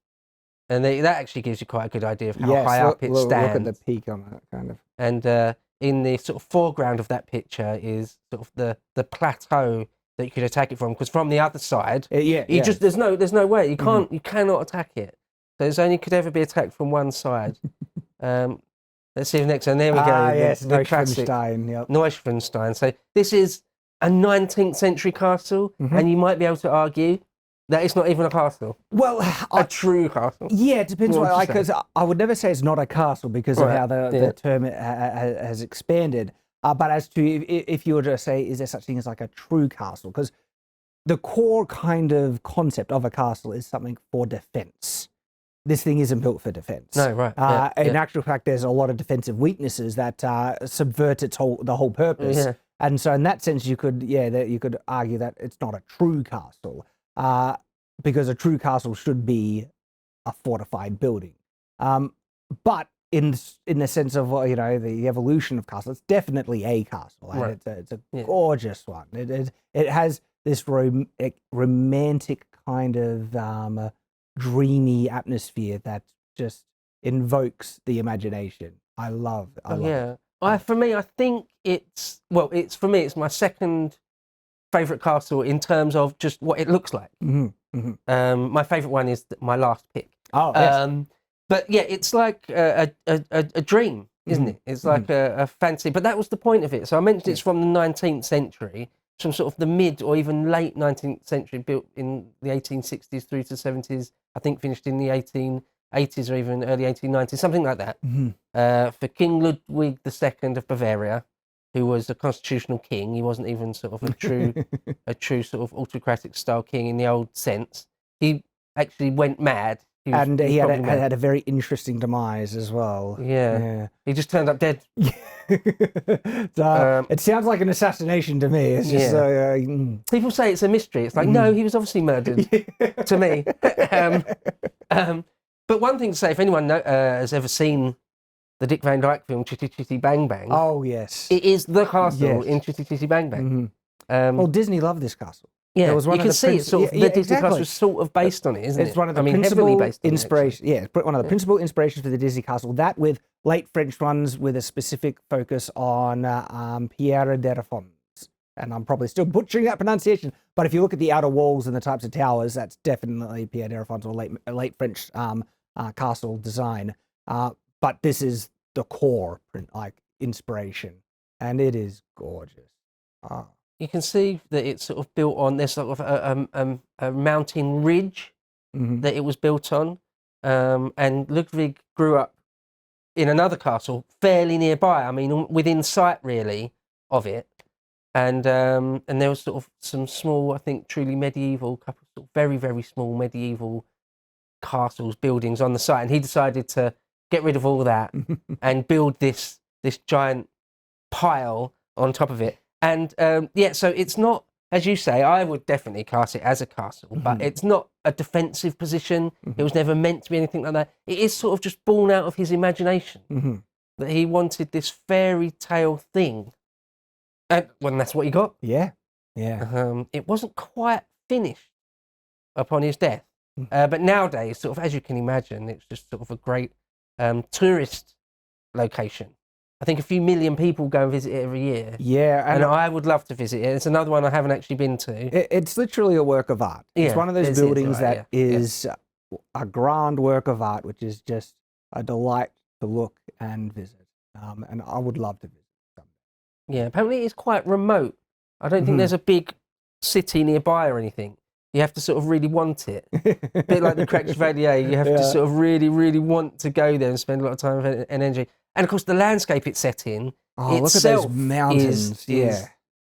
that actually gives you quite a good idea of how high up it stands. Look at the peak on that, kind of. And in the sort of foreground of that picture is sort of the plateau that you could attack it from, because from the other side, just there's no way you cannot attack it. So it's only could ever be attacked from one side. Let's see the next one. There we go. Yes, the classic Neuschwanstein. Yep. Neuschwanstein. So this is a 19th century castle, and you might be able to argue that it's not even a castle. Well, a true castle. Yeah, it depends. Because I would never say it's not a castle because of how the term has expanded. But as to if you were to say, is there such thing as like a true castle? Because the core kind of concept of a castle is something for defense. This thing isn't built for defense. No, right. In actual fact, there's a lot of defensive weaknesses that subvert the whole purpose. Yeah. And so in that sense, you could argue that it's not a true castle. Because a true castle should be a fortified building. But in the sense of the evolution of castle, it's definitely a castle. And right. it's a gorgeous one. It has this romantic kind of dreamy atmosphere that just invokes the imagination. I love it. For me, I think it's my second favourite castle in terms of just what it looks like. My favourite one is my last pick. Oh, yes. But yeah, it's like a dream, isn't it? It's like a fancy. But that was the point of it. So I mentioned it's from the 19th century, from sort of the mid or even late 19th century, built in the 1860s through to 70s. I think finished in the 1880s or even early 1890s, something like that. For King Ludwig II of Bavaria, who was a constitutional king. He wasn't even sort of a true sort of autocratic style king in the old sense. He actually went mad. He had a very interesting demise as well. Yeah. He just turned up dead. It sounds like an assassination to me. It's just people say it's a mystery. It's like no, he was obviously murdered. To me. But one thing to say, if anyone has ever seen the Dick Van Dyke film Chitty Chitty Bang Bang. Oh, yes. It is the castle in Chitty Chitty Bang Bang. Well, Disney loved this castle. Yeah, you can see it's sort of, the Disney castle was sort of based on it, isn't it? It's one of the principal inspirations. Yeah, one of the principal inspirations for the Disney castle. That with late French ones with a specific focus on Pierre d'Erfons. And I'm probably still butchering that pronunciation. But if you look at the outer walls and the types of towers, that's definitely Pierre d'Erfons or late French castle design. But this is the core, inspiration, and it is gorgeous. You can see that it's sort of built on this sort of a mountain ridge that it was built on, and Ludwig grew up in another castle fairly nearby. I mean, within sight really of it, and there was sort of some small, I think, truly medieval, couple of sort of very very small medieval castles, buildings on the site, and he decided to get rid of all that and build this giant pile on top of it. And so it's not, as you say, I would definitely class it as a castle, but it's not a defensive position. It was never meant to be anything like that. It is sort of just born out of his imagination that he wanted this fairy tale thing. And that's what he got. Yeah. It wasn't quite finished upon his death. But nowadays, sort of, as you can imagine, it's just sort of a great tourist location. I think a few million people go and visit it every year. Yeah. And I would love to visit it. It's another one I haven't actually been to. It's literally a work of art. It's one of those buildings that is a grand work of art, which is just a delight to look and visit. And I would love to visit someday. Yeah, apparently it's quite remote. I don't think there's a big city nearby or anything. You have to sort of really want it. A bit like the Krak Chevaliers, you have to sort of really, really want to go there and spend a lot of time and energy. And of course, the landscape it's set in look at those mountains.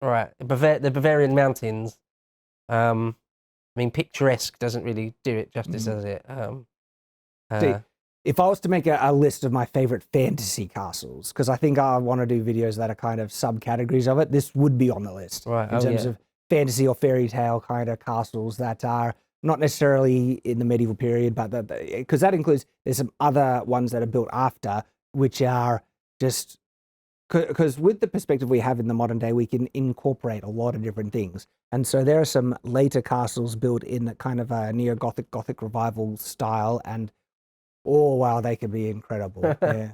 Right. The Bavarian mountains. I mean, picturesque doesn't really do it justice, does it? If I was to make a list of my favorite fantasy castles, because I think I want to do videos that are kind of subcategories of it, this would be on the list. Right. In terms of fantasy or fairy tale kind of castles that are not necessarily in the medieval period, but because that includes, there's some other ones that are built after, which are just, because with the perspective we have in the modern day, we can incorporate a lot of different things. And so there are some later castles built in a kind of a Gothic revival style, and oh wow, they can be incredible. Yeah.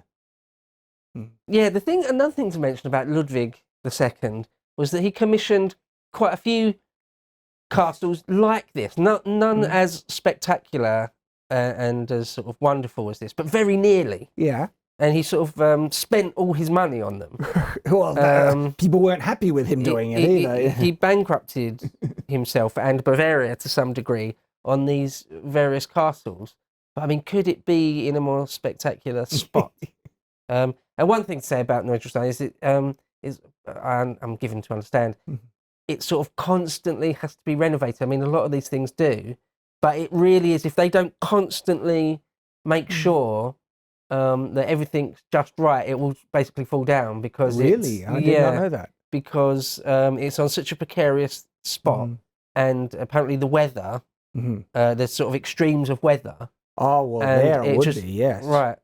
Yeah, another thing to mention about Ludwig II was that he commissioned quite a few castles like this. None as spectacular and as sort of wonderful as this, but very nearly. Yeah. And he sort of spent all his money on them. Well, people weren't happy with him doing it either. He bankrupted himself and Bavaria to some degree on these various castles. But I mean, could it be in a more spectacular spot? And one thing to say about Neuschwanstein is I'm given to understand, it sort of constantly has to be renovated. I mean, a lot of these things do, but it really is, if they don't constantly make sure that everything's just right, it will basically fall down because really, I did not know that, because it's on such a precarious spot, and apparently the weather, there's sort of extremes of weather. Oh well, there it would be, yes, right.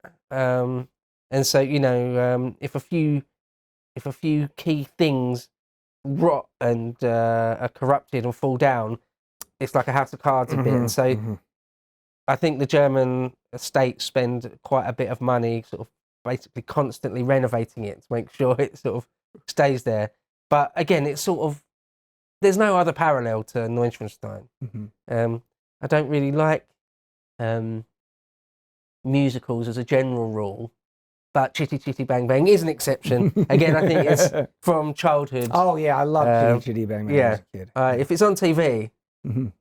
And so if a few key things rot and are corrupted and fall down, it's like a house of cards a bit. And so I think the German estates spend quite a bit of money sort of basically constantly renovating it to make sure it sort of stays there. But again, it's sort of, there's no other parallel to Neuschwanstein. I don't really like musicals as a general rule, but Chitty Chitty Bang Bang is an exception. Again, I think it's from childhood. Oh yeah, I love Chitty Chitty Bang Bang as a kid. If it's on TV,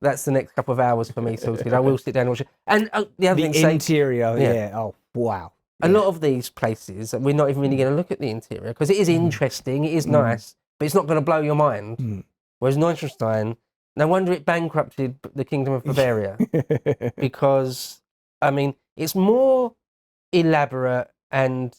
that's the next couple of hours for me sorted. I will sit down and watch it. And the other thing, interior, yeah. Oh wow. A lot of these places, we're not even really going to look at the interior because it is interesting, it is nice, but it's not going to blow your mind. Whereas Neuschwanstein, no wonder it bankrupted the Kingdom of Bavaria, because I mean it's more elaborate and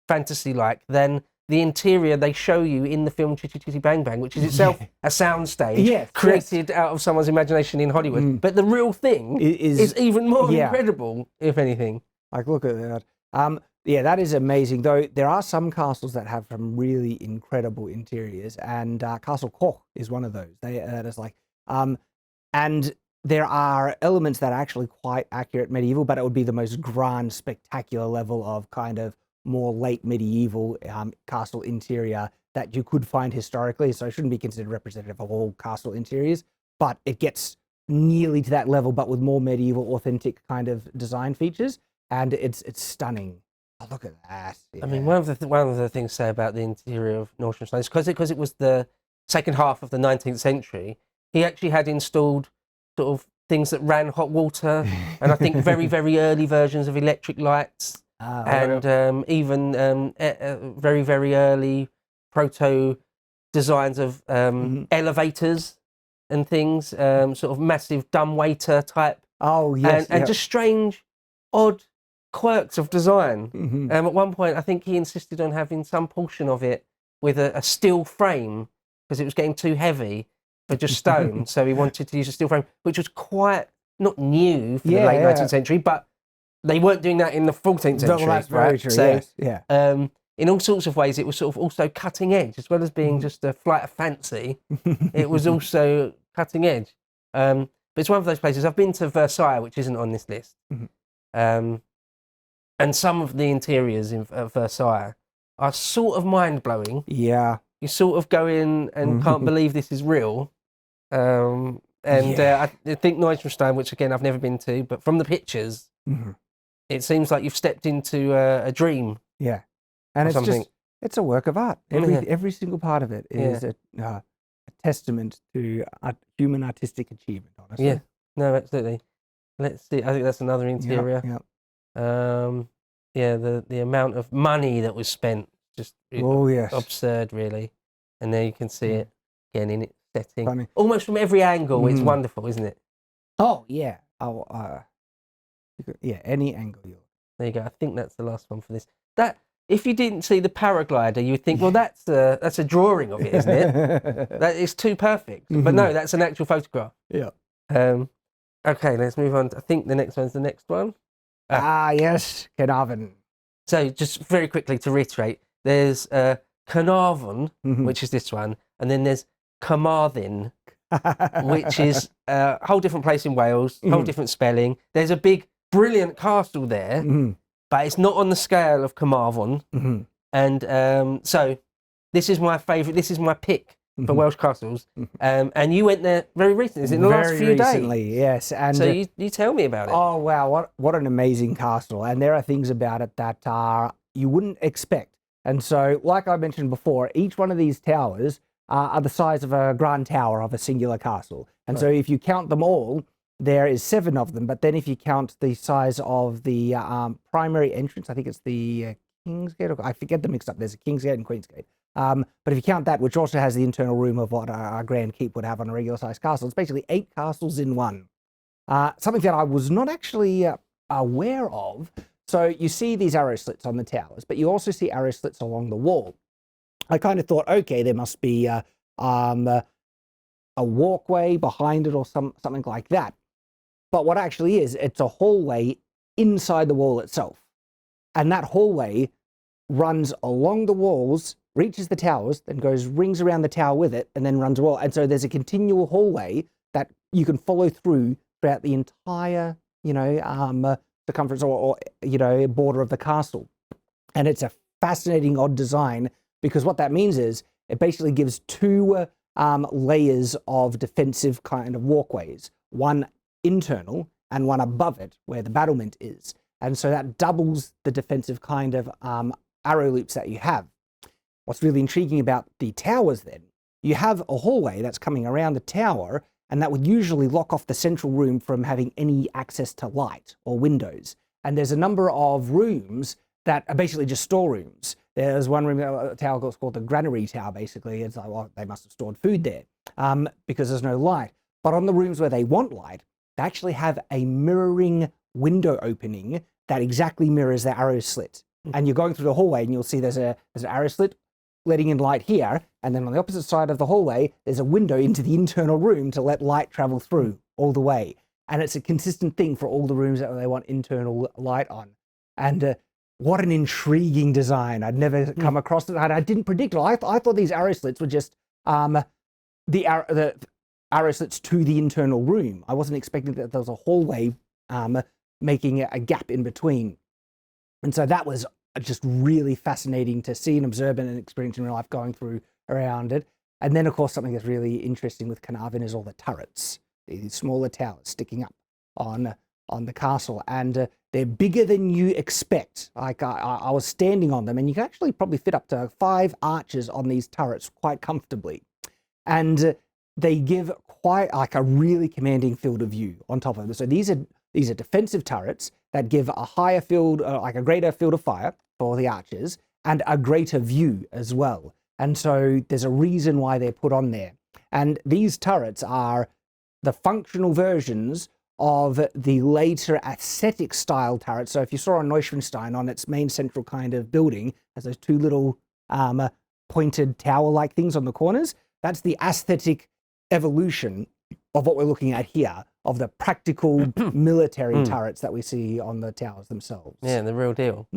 fantasy-like than the interior they show you in the film Chitty Chitty Bang Bang, which is itself a soundstage created out of someone's imagination in Hollywood. But the real thing is even more incredible, if anything. Like, look at that. Yeah, that is amazing. Though there are some castles that have some really incredible interiors, and Castle Koch is one of those. That is like, and there are elements that are actually quite accurate medieval, but it would be the most grand, spectacular level of kind of more late medieval castle interior that you could find historically. So it shouldn't be considered representative of all castle interiors, but it gets nearly to that level, but with more medieval, authentic kind of design features, and it's stunning. Oh, look at that! Yeah. I mean, one of the things to say about the interior of Neuschwanstein is because it was the second half of the 19th century. He actually had installed sort of things that ran hot water, and I think very, very early versions of electric lights, and even very, very early proto designs of elevators and things, sort of massive dumbwaiter type. Oh yes, and just strange, odd quirks of design. At one point, I think he insisted on having some portion of it with a steel frame because it was getting too heavy for just stone, so he wanted to use a steel frame, which was quite not new for the late 19th century, but they weren't doing that in the 14th century. Well, that's very true. So, yes, in all sorts of ways, it was sort of also cutting edge, as well as being just a flight of fancy. It was also cutting edge. But it's one of those places. I've been to Versailles, which isn't on this list, and some of the interiors in Versailles are sort of mind blowing. Yeah. You sort of go in and can't believe this is real. I think Neuschwanstein, which again I've never been to, but from the pictures, it seems like you've stepped into a dream. Yeah, and it's a work of art. Every single part of it is a testament to human artistic achievement. Honestly, yeah, no, absolutely. Let's see. I think that's another interior. The amount of money that was spent. Just absurd, really. And there you can see it again in its setting. Funny. Almost from every angle, it's wonderful, isn't it? Oh, yeah. Any angle. There you go. I think that's the last one for this. That, if you didn't see the paraglider, you would think, well, that's a drawing of it, isn't it? That is too perfect. But no, that's an actual photograph. Yeah. Okay, let's move on. I think the next one's the next one. Yes, Caernarfon. So just very quickly to reiterate, there's Caernarfon, Mhm. which is this one, and then there's Carmarthen, which is a whole different place in Wales, whole different spelling. There's a big, brilliant castle there, but it's not on the scale of Carmarthen. And so this is my favourite, this is my pick for Welsh castles. And you went there very recently, is it in the last few recently, days? yes. And so you tell me about it. Oh, wow, what an amazing castle. And there are things about it that you wouldn't expect. And so, like I mentioned before, each one of these towers are the size of a grand tower of a singular castle. And so if you count them all, there is 7 of them. But then if you count the size of the primary entrance, I think it's the King's Gate, or I forget the mix up. There's a King's Gate and Queen's Gate. But if you count that, which also has the internal room of what a grand keep would have on a regular sized castle, it's basically 8 castles in one. Something that I was not actually aware of. So you see these arrow slits on the towers, but you also see arrow slits along the wall. I kind of thought, okay, there must be a walkway behind it or something like that. But what actually is, it's a hallway inside the wall itself. And that hallway runs along the walls, reaches the towers, then rings around the tower with it, and then runs a wall. And so there's a continual hallway that you can follow through throughout the entire, circumference or border of the castle. And it's a fascinating, odd design, because what that means is it basically gives 2 layers of defensive kind of walkways, one internal and one above it where the battlement is. And so that doubles the defensive kind of arrow loops that you have. What's really intriguing about the towers then, you have a hallway that's coming around the tower, and that would usually lock off the central room from having any access to light or windows. And there's a number of rooms that are basically just storerooms. There's one room, a tower called the Granary Tower, basically. It's like, well, they must have stored food there because there's no light. But on the rooms where they want light, they actually have a mirroring window opening that exactly mirrors the arrow slit. And you're going through the hallway and you'll see there's an arrow slit letting in light here, and then on the opposite side of the hallway, there's a window into the internal room to let light travel through all the way. And it's a consistent thing for all the rooms that they want internal light on. And what an intriguing design. I'd never come across it. I didn't predict it. I thought these arrow slits were just the arrow slits to the internal room. I wasn't expecting that there was a hallway making a gap in between. And so that was just really fascinating to see and observe and experience in real life going through around it. And then, of course, something that's really interesting with Caernarfon is all the turrets, these smaller towers sticking up on the castle. And they're bigger than you expect. Like I was standing on them, and you can actually probably fit up to 5 archers on these turrets quite comfortably. And they give quite like a really commanding field of view on top of them. So these are defensive turrets that give a higher field, like a greater field of fire for the archers, and a greater view as well. And so there's a reason why they're put on there. And these turrets are the functional versions of the later aesthetic style turrets. So if you saw on Neuschwanstein, on its main central kind of building, has those 2 little pointed tower-like things on the corners, that's the aesthetic evolution of what we're looking at here, of the practical military turrets that we see on the towers themselves. Yeah, the real deal.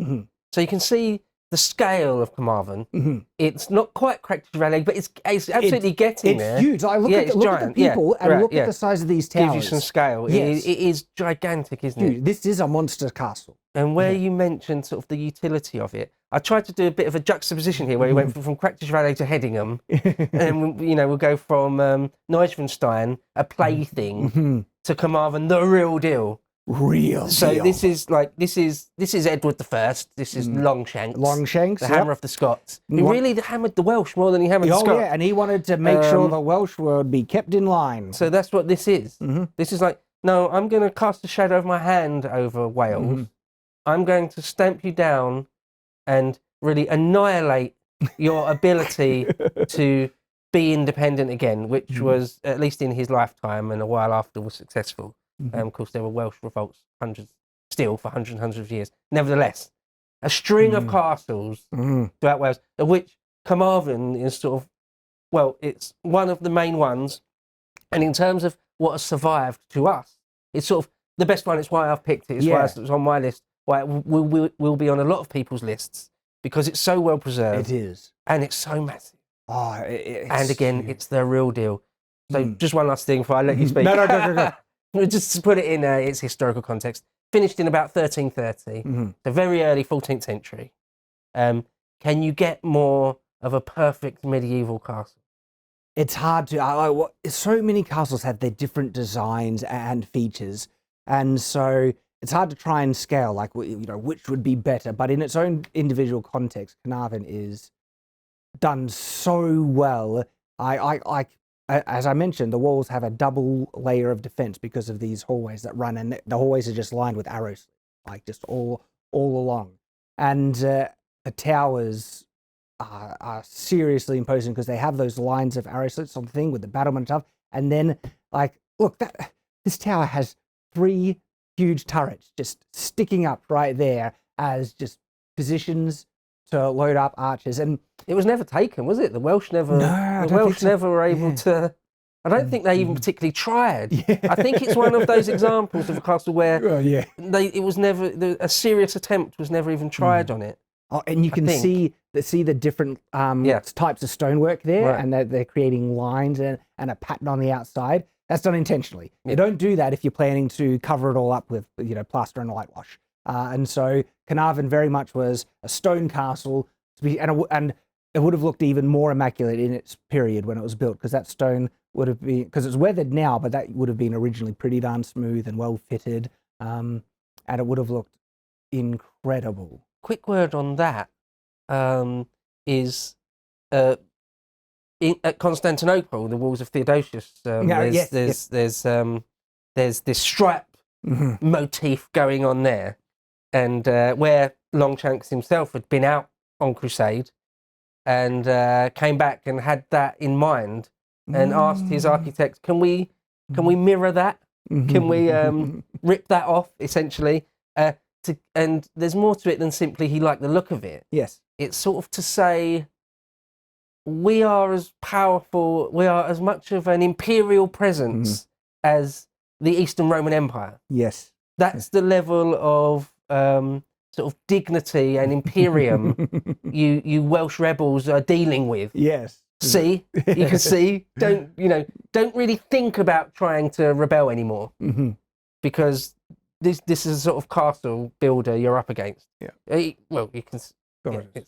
So you can see the scale of Caernarfon. It's not quite Krak Chevaliers, but it's absolutely getting there. It's huge. I look at the people and look at the size of these towers. Gives you some scale. Yes. It is gigantic, isn't it? This is a monster castle. And where you mentioned sort of the utility of it, I tried to do a bit of a juxtaposition here, where we went from Krak Chevaliers to Hedingham, and we'll go from Neuschwanstein, a plaything, to Caernarfon, the real deal. So this is Edward I. This is Longshanks, the hammer of the Scots. He really hammered the Welsh more than he hammered the Scots. Yeah, and he wanted to make sure the Welsh would be kept in line. So that's what this is. This is like, no, I'm going to cast a shadow of my hand over Wales. I'm going to stamp you down and really annihilate your ability to be independent again, which was, at least in his lifetime and a while after, was successful. Of course, there were Welsh revolts for hundreds and hundreds of years. Nevertheless, a string of castles throughout Wales, of which Caernarfon is sort of, well, it's one of the main ones. And in terms of what has survived to us, it's sort of the best one. It's why I've picked it. It's why it's on my list. Why it will be on a lot of people's lists because it's so well preserved. It is. And it's so massive. Oh, and again, it's the real deal. So just one last thing before I let you speak. No. Just to put it in its historical context. Finished in about 1330, so very early 14th century. Can you get more of a perfect medieval castle? It's hard to. So many castles have their different designs and features, and so it's hard to try and scale like which would be better. But in its own individual context, Caernarfon is done so well. As I mentioned, the walls have a double layer of defense because of these hallways that run, and the hallways are just lined with arrows, like just all along. And the towers are seriously imposing because they have those lines of arrow slits on the thing with the battlement and stuff. And then, like, look, this tower has 3 huge turrets just sticking up right there as just positions to load up archers. And it was never taken, was it? The Welsh never. No, the Welsh never were able to. I don't think they even particularly tried. Yeah. I think it's one of those examples of a castle where it was never a serious attempt was never even tried on it. Oh, and you can see the different types of stonework there, and they're creating lines and a pattern on the outside. That's done intentionally. You don't do that if you're planning to cover it all up with plaster and whitewash. And so Caernarfon very much was a stone castle, and it would have looked even more immaculate in its period when it was built, because that stone would have been, because it's weathered now, but that would have been originally pretty darn smooth and well fitted, and it would have looked incredible. Quick word on that is at Constantinople, the walls of Theodosius. There's this stripe motif going on there, and where Longshanks himself had been out on crusade and came back and had that in mind and asked his architect, can we mirror that? Can we rip that off, essentially? And there's more to it than simply he liked the look of it. Yes. It's sort of to say we are as powerful, we are as much of an imperial presence as the Eastern Roman Empire. Yes. That's the level of sort of dignity and imperium you Welsh rebels are dealing with. Yes. See, you can see. Don't really think about trying to rebel anymore, because this is a sort of castle builder you're up against. Yeah. Well, you can.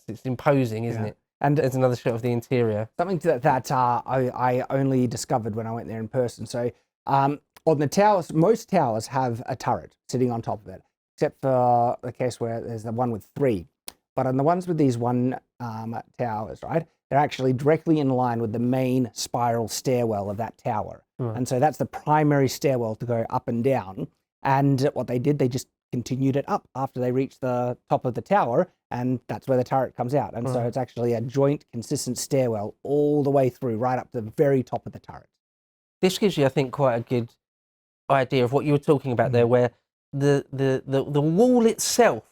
It's imposing, isn't it? And there's another shot of the interior. Something that I only discovered when I went there in person. So on the towers, most towers have a turret sitting on top of it, except for the case where there's the one with 3. But on the ones with these 1 towers, right, they're actually directly in line with the main spiral stairwell of that tower. And so that's the primary stairwell to go up and down. And what they did, they just continued it up after they reached the top of the tower, and that's where the turret comes out. And so it's actually a joint, consistent stairwell all the way through, right up to the very top of the turret. This gives you, I think, quite a good idea of what you were talking about there, where the wall itself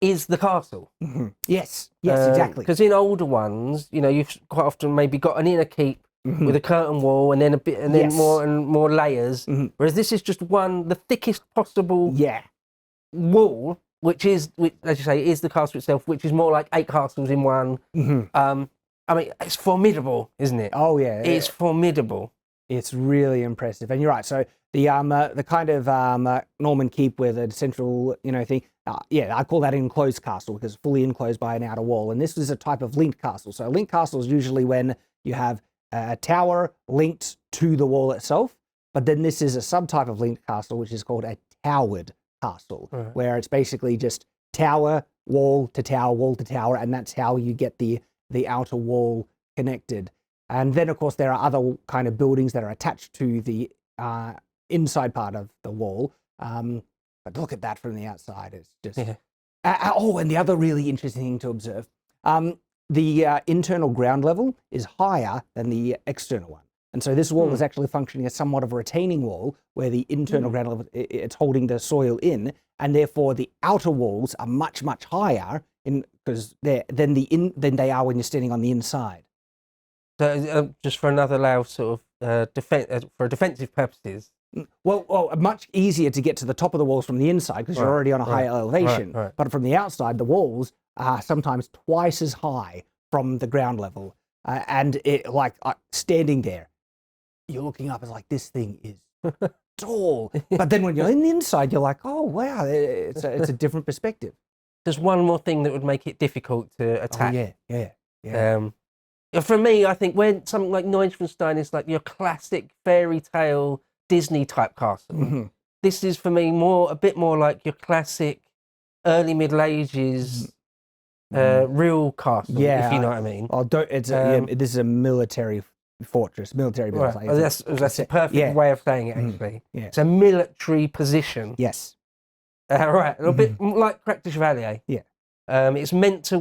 is the castle. Yes, exactly. Because in older ones, you've quite often maybe got an inner keep with a curtain wall, and then a bit, and then more and more layers. Whereas this is just the thickest possible wall, which, as you say, is the castle itself, which is more like 8 castles in one. I mean, it's formidable, isn't it? Oh yeah, it's formidable. It's really impressive, and you're right. So the kind of Norman keep with a central thing. I call that enclosed castle because it's fully enclosed by an outer wall. And this is a type of linked castle. So a linked castle is usually when you have a tower linked to the wall itself. But then this is a subtype of linked castle, which is called a towered castle, where it's basically just tower, wall to tower, and that's how you get the outer wall connected. And then, of course, there are other kind of buildings that are attached to the inside part of the wall. But look at that from the outside. It's just... and the other really interesting thing to observe, the internal ground level is higher than the external one. And so this wall is actually functioning as somewhat of a retaining wall, where the internal ground level, it's holding the soil in, and therefore the outer walls are much, much higher than they are when you're standing on the inside. So just for another sort of for defensive purposes, Well, much easier to get to the top of the walls from the inside because you're already on a higher elevation. Right. But from the outside, the walls are sometimes twice as high from the ground level. And standing there, you're looking up, it's like, this thing is tall. But then when you're in the inside, you're like, oh, wow, it's a different perspective. There's one more thing that would make it difficult to attack. Oh, yeah. For me, I think when something like Neuschwanstein is like your classic fairy tale Disney type castle, Mm-hmm. this is for me a bit more like your classic early Middle Ages real castle, if you know what I mean. This is a military fortress, military building. Right. That's the perfect way of saying it, actually. Yeah. It's a military position. Yes. Right, a little bit like Krak the Chevalier. Yeah. It's meant to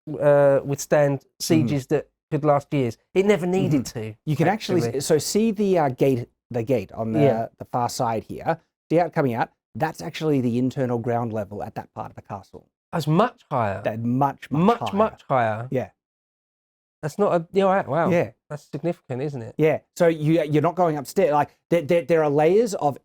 withstand sieges that could last years. It never needed to. You can actually see the gate on the far side here. See how it's coming out? That's actually the internal ground level at that part of the castle. That's much higher. Much higher. Yeah. That's not wow. Yeah. That's significant, isn't it? Yeah. So you're not going upstairs. Like there are layers of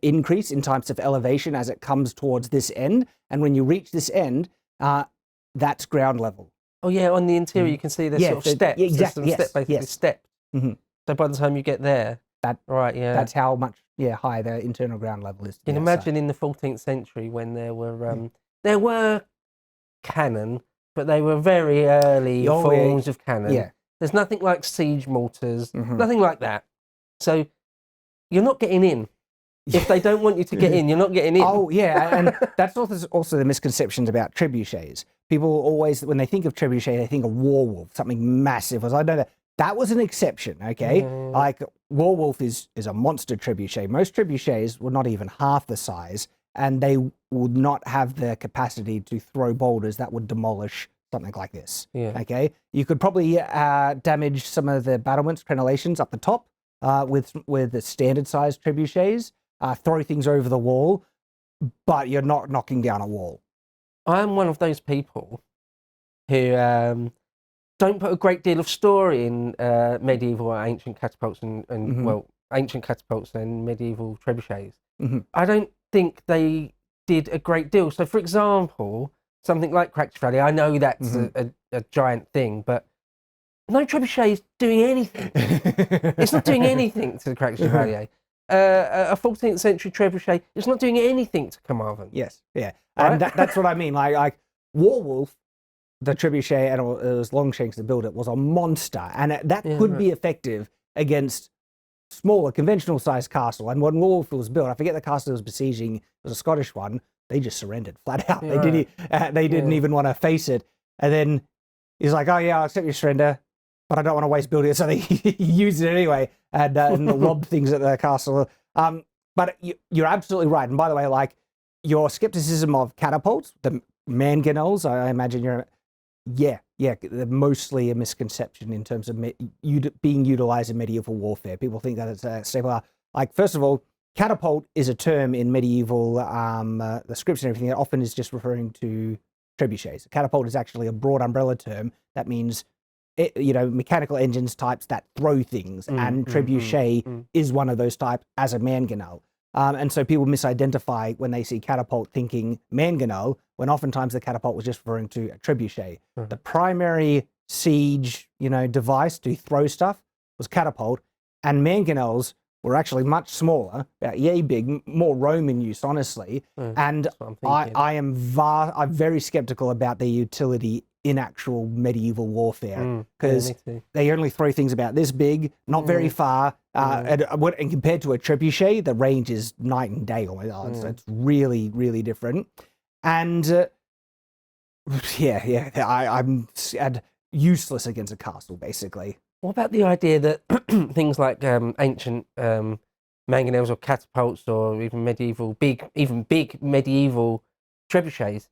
increase in types of elevation as it comes towards this end, and when you reach this end, that's ground level. Oh yeah, on the interior you can see there's sort of steps. Exactly. Steps. Mm-hmm. So by the time you get there, that's how much high the internal ground level is. You can imagine in the 14th century when there were cannon, but they were very early forms of cannon. Yeah. There's nothing like siege mortars, nothing like that. So you're not getting in. If they don't want you to get in, you're not getting in. Oh, yeah, and that's also the misconceptions about trebuchets. People always, when they think of trebuchet, they think of Warwolf, something massive. As I know that was an exception, okay? Like Warwolf is a monster trebuchet. Most trebuchets were not even half the size, and they would not have the capacity to throw boulders that would demolish something like this. Yeah. Okay, you could probably damage some of the battlements, crenellations up the top with the standard size trebuchets. Throw things over the wall, but you're not knocking down a wall. I'm one of those people who don't put a great deal of story in medieval or ancient catapults and ancient catapults and medieval trebuchets. I don't think they did a great deal. So, for example, something like Krak the Chevalier, I know that's a giant thing, but no trebuchet is doing anything. It's not doing anything to the Krak the Chevalier. A 14th century trebuchet is not doing anything to Caernarfon. Yes, yeah. And that's what I mean. Like Warwolf, the trebuchet, and it was Longshanks that built it, was a monster. And that could be effective against smaller, conventional-sized castle. And when Warwolf was built, I forget the castle it was besieging, it was a Scottish one, they just surrendered flat out. They didn't even want to face it. And then he's like, oh, yeah, I'll accept your surrender, but I don't want to waste building it. So they used it anyway and lobbed things at the castle. But you're absolutely right. And by the way, like your skepticism of catapults, the mangonels, I imagine they're mostly a misconception in terms of being utilized in medieval warfare. People think that it's a staple. Like, first of all, catapult is a term in medieval the scripts and everything that often is just referring to trebuchets. A catapult is actually a broad umbrella term that means mechanical engines types that throw things, and trebuchet is one of those types as a mangonel. And so people misidentify when they see catapult thinking mangonel, when oftentimes the catapult was just referring to a trebuchet. The primary siege, device to throw stuff was catapult, and mangonels were actually much smaller, about yay big, more Roman use, honestly. And I'm very skeptical about their utility in actual medieval warfare, because they only throw things about this big, not very far, and compared to a trebuchet, the range is night and day. So it's really, really different. And I'm useless against a castle, basically. What about the idea that things like ancient mangonels or catapults or even big medieval trebuchets,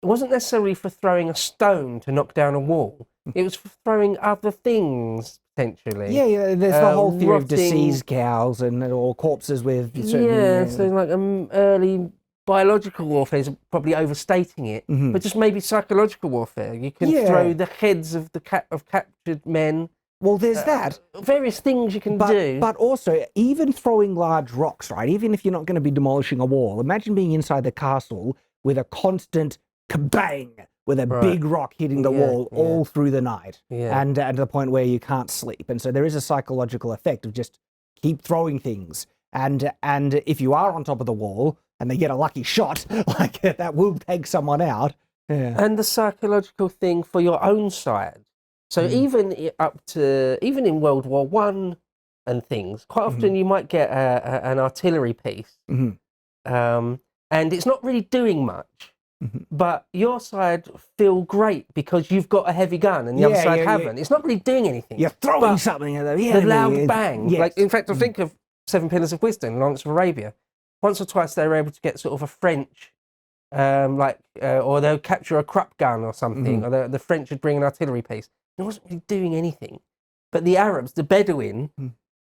it wasn't necessarily for throwing a stone to knock down a wall. It was for throwing other things, potentially. Yeah, there's the whole theory of deceased cows or corpses with certain... so like early biological warfare is probably overstating it, but just maybe psychological warfare. You can throw the heads of captured men Well, there's that. Various things you can do. But also, even throwing large rocks, right? Even if you're not going to be demolishing a wall, imagine being inside the castle with a constant kabang, with a big rock hitting the wall all through the night, and to the point where you can't sleep. And so there is a psychological effect of just keep throwing things. And if you are on top of the wall and they get a lucky shot, like that will take someone out. Yeah. And the psychological thing for your own side. So even in World War One and things, quite often you might get an artillery piece, and it's not really doing much, but your side feel great because you've got a heavy gun and the other side haven't. It's not really doing anything. You're throwing something at the enemy. The loud bang. Yes. Like, in fact, I think of Seven Pillars of Wisdom, Lawrence of Arabia. Once or twice they were able to get sort of a French, or they'll capture a Krupp gun or something, or the French would bring an artillery piece. It wasn't really doing anything. But the Arabs, the Bedouin,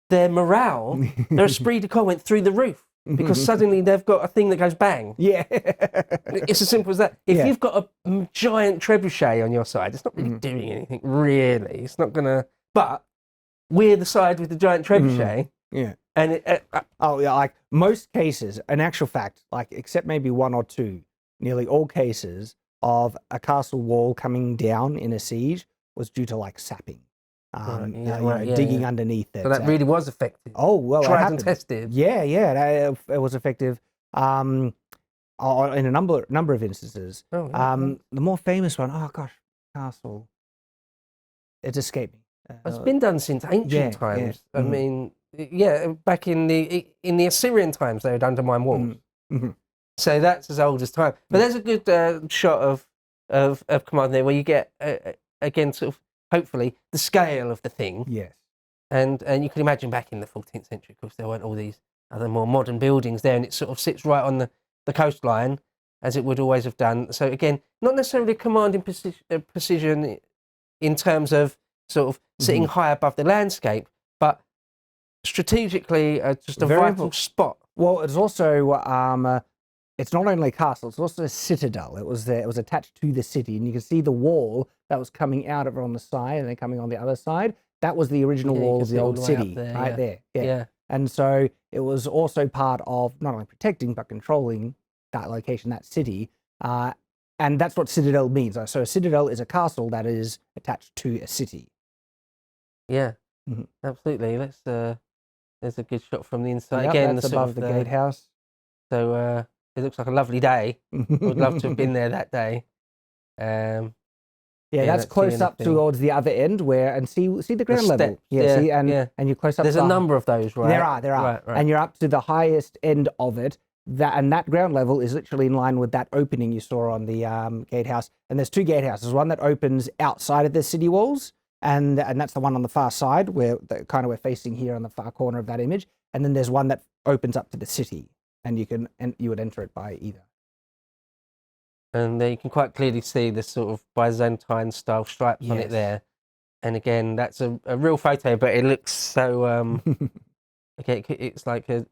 their morale, their esprit de corps went through the roof because suddenly they've got a thing that goes bang. Yeah. It's as simple as that. If you've got a giant trebuchet on your side, it's not really doing anything, really. It's not going to... But we're the side with the giant trebuchet. Yeah. And like most cases, in actual fact, like except maybe one or two, nearly all cases of a castle wall coming down in a siege was due to like sapping, digging underneath it. So that really was effective. Oh well, tried and tested. Yeah, it was effective. In a number of instances. The more famous one, oh gosh, castle. It's escaped me. It's been done since ancient times. I mean, back in the Assyrian times, they would undermine walls. So that's as old as time. But there's a good shot of Command there where you get again sort of hopefully the scale of the thing. Yes. And you can imagine back in the 14th century, of course, there weren't all these other more modern buildings there, and it sort of sits right on the coastline, as it would always have done. So again, not necessarily commanding precision in terms of sort of sitting high above the landscape, but strategically just a vital spot. Well, it's also it's not only a castle; it's also a citadel. It was attached to the city, and you can see the wall that was coming out over on the side and then coming on the other side. That was the original wall of the old city, right there. Yeah. And so it was also part of not only protecting but controlling that location, that city. And that's what citadel means. So a citadel is a castle that is attached to a city. Yeah, absolutely. There's a good shot from the inside. Yep, again, that's above the gatehouse. So it looks like a lovely day. I would love to have been there that day. That's close up towards the other end and see the ground level. And you're close up. There's a number of those, right? There are. Right. And you're up to the highest end of it. That ground level is literally in line with that opening you saw on the gatehouse. And there's two gatehouses. One that opens outside of the city walls, and that's the one on the far side where we're facing here on the far corner of that image. And then there's one that opens up to the city, and you would enter it by either. And you can quite clearly see the sort of Byzantine style stripes on it there. And again, that's a real photo, but it looks so it's like a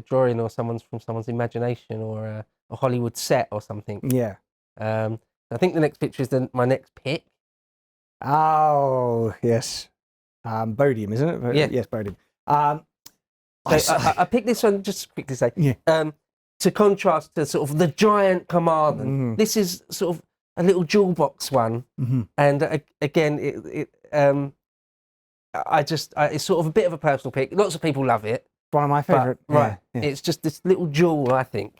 drawing or from someone's imagination, or a Hollywood set or something. Yeah. I think the next picture is my next pick. Oh yes, Bodiam, isn't it? Yes, Bodiam. I picked this one just to quickly say, to contrast to sort of the giant Carmarthen. This is sort of a little jewel box one, and again, it's sort of a bit of a personal pick. Lots of people love it. One of my favourite. It's just this little jewel, I think.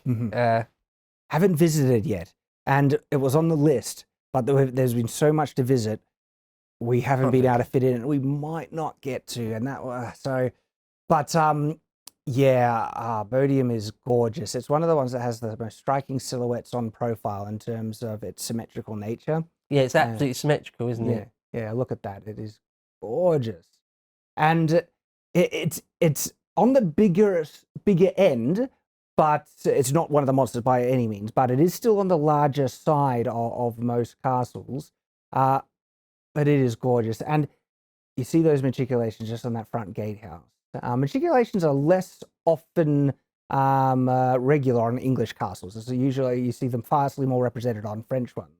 Haven't visited yet, and it was on the list, but there's been so much to visit, we haven't been able to fit in, and we might not get to, and Bodiam is gorgeous. It's one of the ones that has the most striking silhouettes on profile in terms of its symmetrical nature. Yeah, it's absolutely symmetrical, isn't it? Yeah, look at that. It is gorgeous. And it's on the bigger end, but it's not one of the monsters by any means, but it is still on the larger side of most castles. But it is gorgeous. And you see those matriculations just on that front gatehouse. Matriculations are less often regular on English castles. So usually you see them vastly more represented on French ones.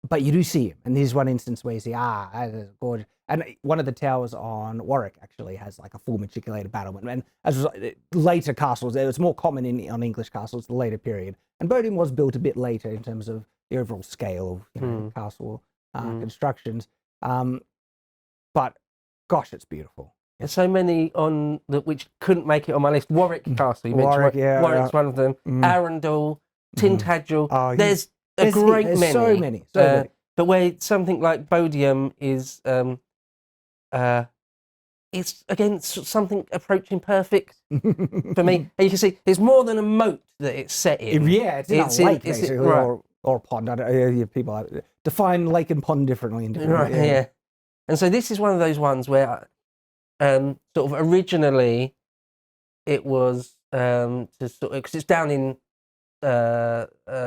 but you do see him, and there's one instance where you see, that is gorgeous. And one of the towers on Warwick actually has like a full matriculated battlement. And as later castles, it was more common on English castles, the later period. And Bodiam was built a bit later in terms of the overall scale of castle constructions. But gosh, it's beautiful. There's so many which couldn't make it on my list. Warwick Castle, you mentioned Warwick's one of them. Arundel, Tintagel. There's a great many. So many. But where something like Bodiam is, it's again something approaching perfect for me. And you can see it's more than a moat that it's set in. Yeah, it's in a lake, basically, or a pond. I don't, people define lake and pond differently in different. Yeah. And so this is one of those ones where, sort of originally, it was because it's down in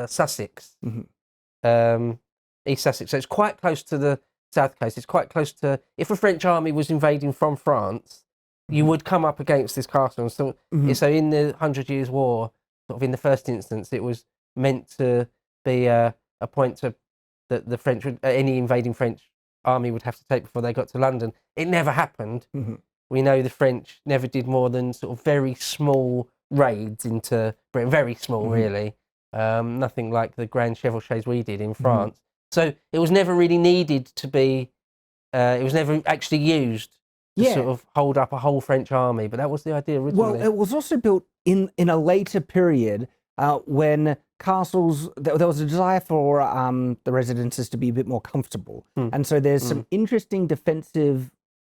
Sussex, East Sussex. So it's quite close to the south coast. It's quite close to, if a French army was invading from France, you would come up against this castle. And so, so in the 100 Years' War, sort of in the first instance, it was meant to be a point that the French any invading French army would have to take before they got to London. It never happened. We know the French never did more than sort of very small raids into Britain, very small really. Nothing like the grand chevauchés we did in France. So it was never really needed to be, it was never actually used to sort of hold up a whole French army, but that was the idea originally. Well, it was also built in a later period when castles, there was a desire for the residences to be a bit more comfortable. And so there's some interesting defensive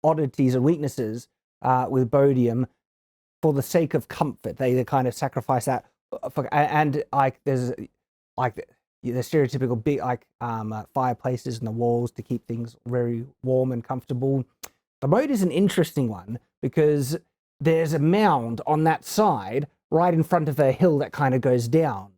oddities and weaknesses with Bodiam for the sake of comfort. They kind of sacrifice that. And like there's like the stereotypical big fireplaces in the walls to keep things very warm and comfortable. The moat is an interesting one because there's a mound on that side right in front of a hill that kind of goes down.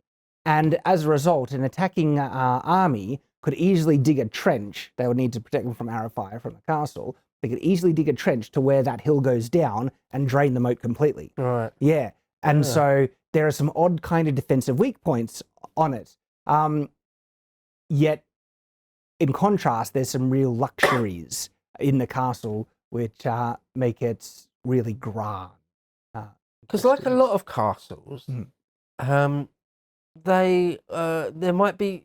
And as a result, an attacking army could easily dig a trench. They would need to protect them from arrow fire from the castle. They could easily dig a trench to where that hill goes down and drain the moat completely. Right. Yeah. And so there are some odd kind of defensive weak points on it. Yet, in contrast, there's some real luxuries in the castle which make it really grand. Because like a lot of castles, there might be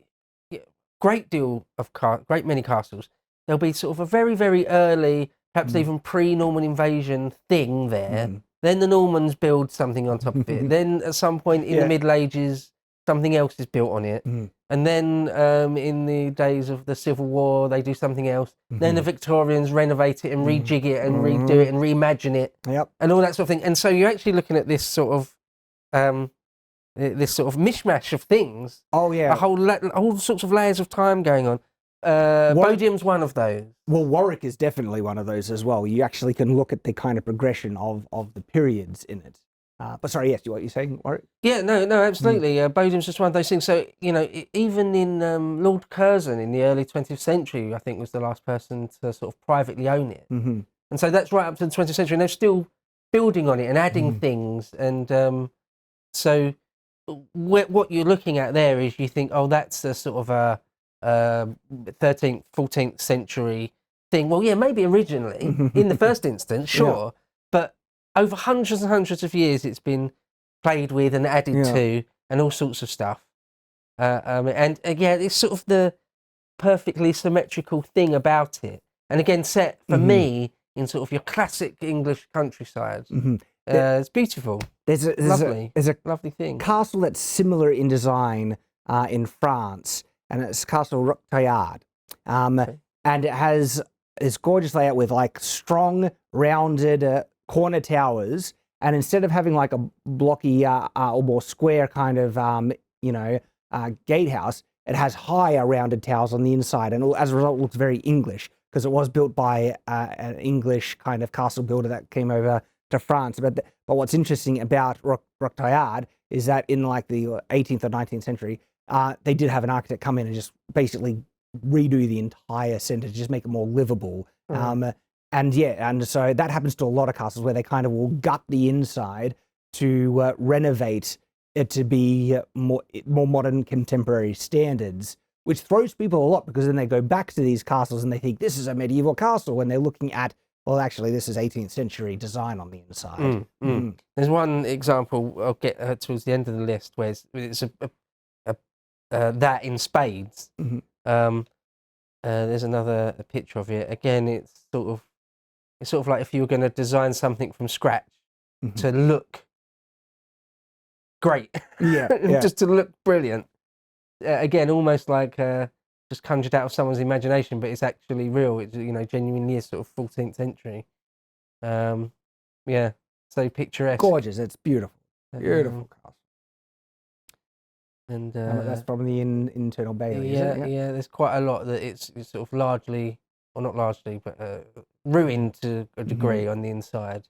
great many castles. There'll be sort of a very, very early, perhaps even pre-Norman invasion thing there. Then the Normans build something on top of it. Then at some point in the Middle Ages, something else is built on it. And then in the days of the Civil War, they do something else. Then the Victorians renovate it and rejig it and redo it and reimagine it and all that sort of thing. And so you're actually looking at this sort of mishmash of things. Oh yeah, all sorts of layers of time going on. Bodiam's one of those. Well, Warwick is definitely one of those as well. You actually can look at the kind of progression of the periods in it. But sorry, yes, what you're saying, Warwick? Yeah, no, absolutely. Bodiam's just one of those things. So, even in Lord Curzon in the early 20th century, I think was the last person to sort of privately own it. And so that's right up to the 20th century, and they're still building on it and adding things. And so what you're looking at there is you think, oh, that's a sort of a 13th, 14th century thing. Well, yeah, maybe originally in the first instance, sure, but over hundreds and hundreds of years, it's been played with and added to, and all sorts of stuff. And again, it's sort of the perfectly symmetrical thing about it. And again, set for me in sort of your classic English countryside. It's beautiful. There's a lovely thing. Castle that's similar in design in France, and it's Castle Roch Gaillard. And it has this gorgeous layout with like strong, rounded corner towers, and instead of having like a blocky or more square kind of gatehouse, it has higher rounded towers on the inside, and as a result it looks very English because it was built by an English kind of castle builder that came over to France. But what's interesting about Roch Gaillard is that in like the 18th or 19th century, they did have an architect come in and just basically redo the entire centre to just make it more livable. And so that happens to a lot of castles where they kind of will gut the inside to renovate it to be more modern contemporary standards, which throws people a lot, because then they go back to these castles and they think this is a medieval castle when they're looking at, well, actually, this is 18th century design on the inside. There's one example I'll get towards the end of the list where it's that in spades. There's another picture of it. Again, it's sort of like if you were going to design something from scratch to look great, just to look brilliant. Again, almost like just conjured out of someone's imagination, but it's actually real. It's genuinely is sort of 14th century. So picturesque, gorgeous. It's beautiful, beautiful castle. And that's from the internal bailey. Yeah. There's quite a lot that it's sort of largely, or not largely, but ruined to a degree on the inside.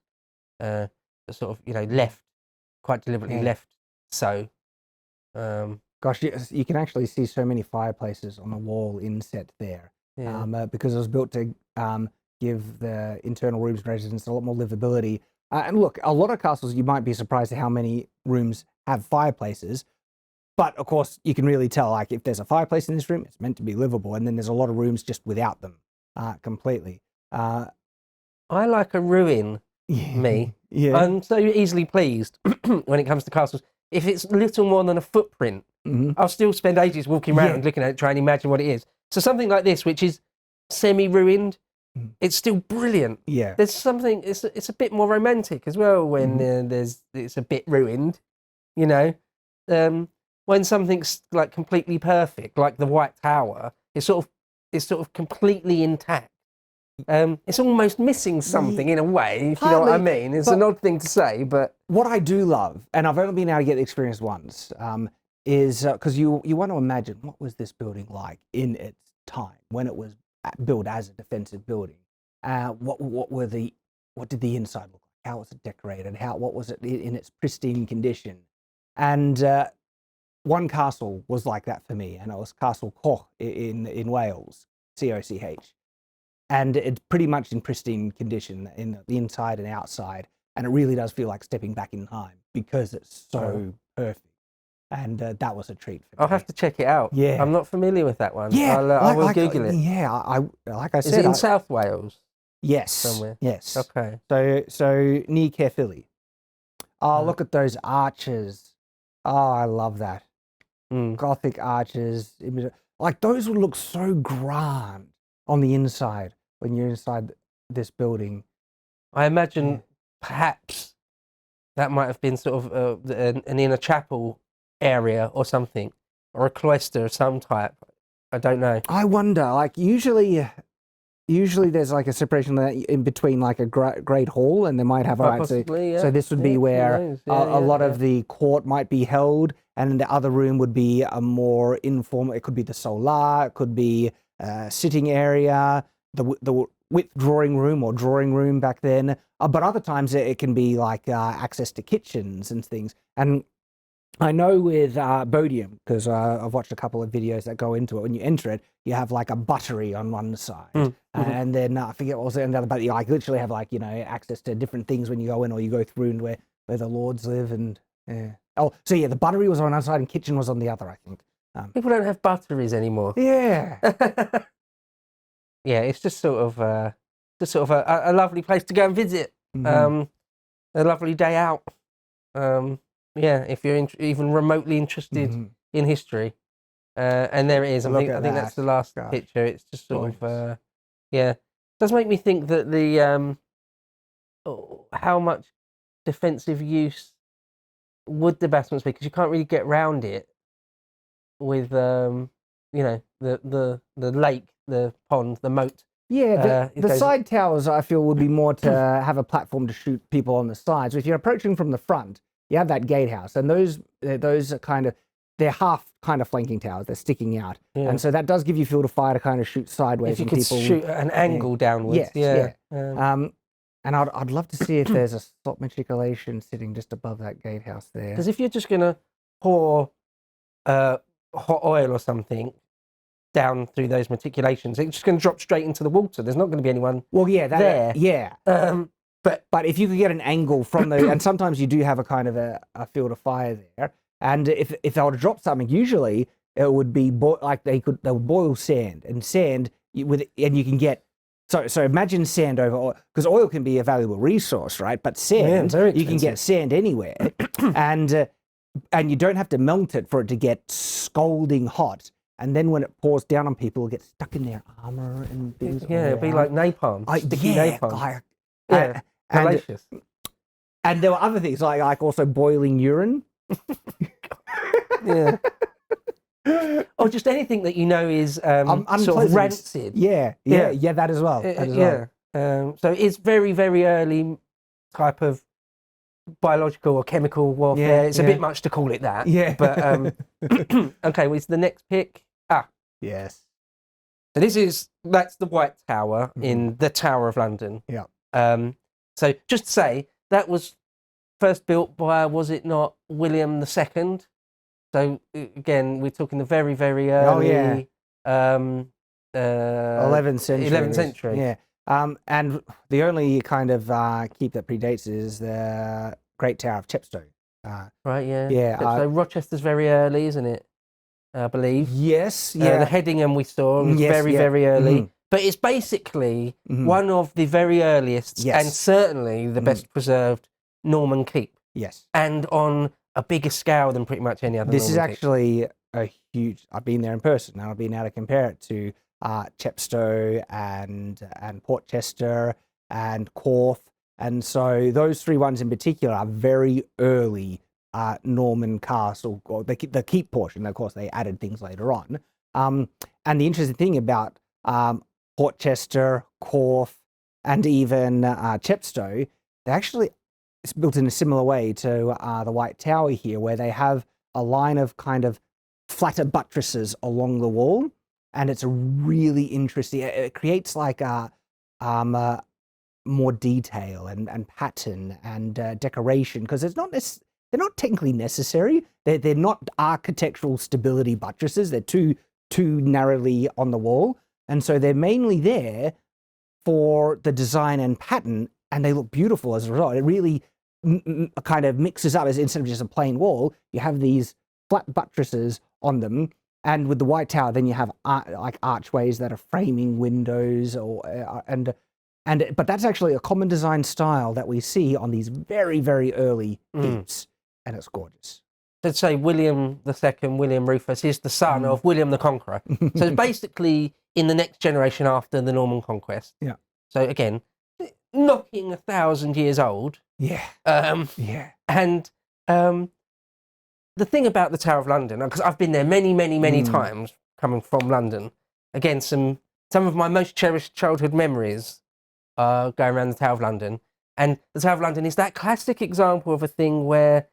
Sort of left quite deliberately left. So. Gosh, you can actually see so many fireplaces on the wall inset there, because it was built to give the internal rooms and residents a lot more livability. And look, a lot of castles, you might be surprised at how many rooms have fireplaces. But of course, you can really tell, like, if there's a fireplace in this room, it's meant to be livable. And then there's a lot of rooms just without them completely. I like a ruin, me. I'm so easily pleased when it comes to castles. If it's little more than a footprint, I'll still spend ages walking around and looking at it, trying to imagine what it is. So something like this, which is semi-ruined, it's still brilliant. Yeah. There's something, it's a bit more romantic as well when it's a bit ruined, when something's like completely perfect, like the White Tower, it's sort of completely intact. It's almost missing something in a way, if you know what I mean. It's an odd thing to say, but what I do love, and I've only been able to get the experience once, is because you want to imagine what was this building like in its time when it was built as a defensive building. What did the inside look like? How was it decorated? What was it in its pristine condition? And one castle was like that for me, and it was Castle Coch in Wales, Coch. And it's pretty much in pristine condition in the inside and outside. And it really does feel like stepping back in time because it's so perfect. And that was a treat for me. I'll have to check it out. Yeah. I'm not familiar with that one. Yeah. I will Google it. Yeah. Like I said. Is it in South Wales? Yes. Somewhere? Yes. Okay. So near Caerphilly. Oh, look at those arches. Oh, I love that. Gothic arches. Like, those would look so grand on the inside when you're inside this building. I imagine perhaps that might have been sort of an inner chapel area or something, or a cloister of some type. I don't know. I wonder, like, usually there's like a separation in between, like a great hall, and they might have so this would be where a lot of the court might be held, and the other room would be a more informal. It could be the solar, it could be a sitting area, the withdrawing room or drawing room back then. But other times it can be like access to kitchens and things. And I know with Bodiam, because I've watched a couple of videos that go into it, when you enter it, you have like a buttery on one side. And then I forget what was the other, but you like literally have like, access to different things when you go in, or you go through and where the lords live. And the buttery was on one side and kitchen was on the other, I think. People don't have butteries anymore. Yeah. Yeah, it's just sort of a lovely place to go and visit. A lovely day out. If you're even remotely interested in history. And there it is. I think that's the last picture. It's just sort of does make me think that the how much defensive use would the battlements be, because you can't really get round it with the lake, the pond, the moat. Yeah, the side towers, I feel, would be more to have a platform to shoot people on the sides. If you're approaching from the front, you have that gatehouse, and those are they're half kind of flanking towers. They're sticking out, and so that does give you field of fire to kind of shoot sideways. If you could shoot at an angle downwards, and I'd love to see if there's a stop matriculation sitting just above that gatehouse there. Because if you're just gonna pour hot oil or something down through those matriculations, it's just going to drop straight into the water. There's not going to be anyone there. Yeah. But if you could get an angle from the, and sometimes you do have a kind of a field of fire there, and if they were to drop something, usually it would be like they would boil sand, and sand and you can get. So imagine sand over oil, because oil can be a valuable resource, right? But sand, you can get sand anywhere, and you don't have to melt it for it to get scalding hot. And then when it pours down on people, it'll get stuck in their armor and things. Yeah, it'll be like napalm, sticky napalm. Delicious. And there were other things like also boiling urine. Yeah. Or just anything that is sort of rancid. Yeah, that as well. So it's very, very early type of biological or chemical warfare. It's a bit much to call it that. Yeah. But okay, well, it's the next pick. Yes. So that's the White Tower in the Tower of London. Yeah. So just to say, that was first built by, was it not, William II? So again, we're talking the very, very early 11th century. 11th century. Yeah. And the only kind of keep that predates is the Great Tower of Chepstow. Right, yeah. Yeah. So Rochester's very early, isn't it? I believe. Yes, yeah. The Hedingham we saw was very, very early. But it's basically one of the very earliest and certainly the best preserved Norman keep. Yes. And on a bigger scale than pretty much any other This Norman is keep. actually a huge... I've been there in person, and I've been able to compare it to Chepstow and Portchester and Corfe. And so those three ones in particular are very early Norman castle, or the keep portion. Of course, they added things later on. And the interesting thing about Portchester, Corfe, and even Chepstow, it's built in a similar way to the White Tower here, where they have a line of kind of flatter buttresses along the wall, and it's really interesting. It creates like more detail and pattern and decoration, because they're not technically necessary. They're not architectural stability buttresses. They're too narrowly on the wall, and so they're mainly there for the design and pattern, and they look beautiful as a result. It really kind of mixes up. As instead of just a plain wall, you have these flat buttresses on them, and with the White Tower, then you have like archways that are framing windows, but that's actually a common design style that we see on these very, very early keeps, and it's gorgeous. Let's say William II, William Rufus, is the son of William the Conqueror. So it's basically in the next generation after the Norman Conquest. Yeah. So again, knocking 1,000 years old. Yeah. And the thing about the Tower of London, because I've been there many, many, many times coming from London, again, some of my most cherished childhood memories are going around the Tower of London. And the Tower of London is that classic example of a thing where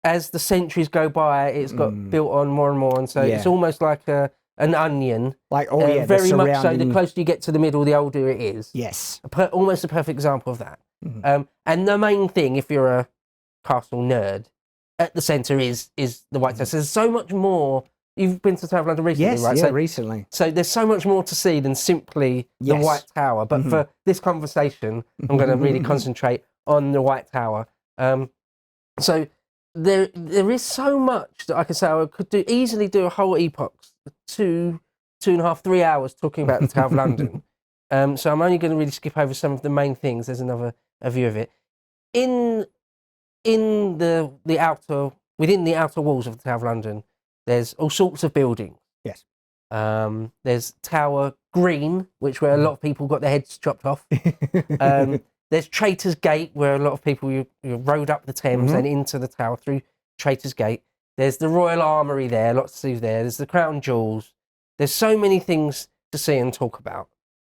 as the centuries go by, it's got built on more and more. And so it's almost like an onion. Like, very much so. The closer you get to the middle, the older it is. Yes. Almost a perfect example of that. And the main thing, if you're a castle nerd, at the centre is the White Tower. So there's so much more. You've been to the Tower of London recently, right? Yeah, recently. So there's so much more to see than simply the White Tower. But for this conversation, I'm going to really concentrate on the White Tower. So there is so much that I can say. I could easily do a whole Epochs, 2.5, 3 hours talking about the Tower of London. So I'm only going to really skip over some of the main things. There's another view of it. Within the outer walls of the Tower of London, there's all sorts of buildings. Yes. There's Tower Green, where a lot of people got their heads chopped off. There's Traitor's Gate, where a lot of people you rode up the Thames and into the tower through Traitor's Gate. There's the Royal Armoury there, lots to see there. There's the Crown Jewels. There's so many things to see and talk about.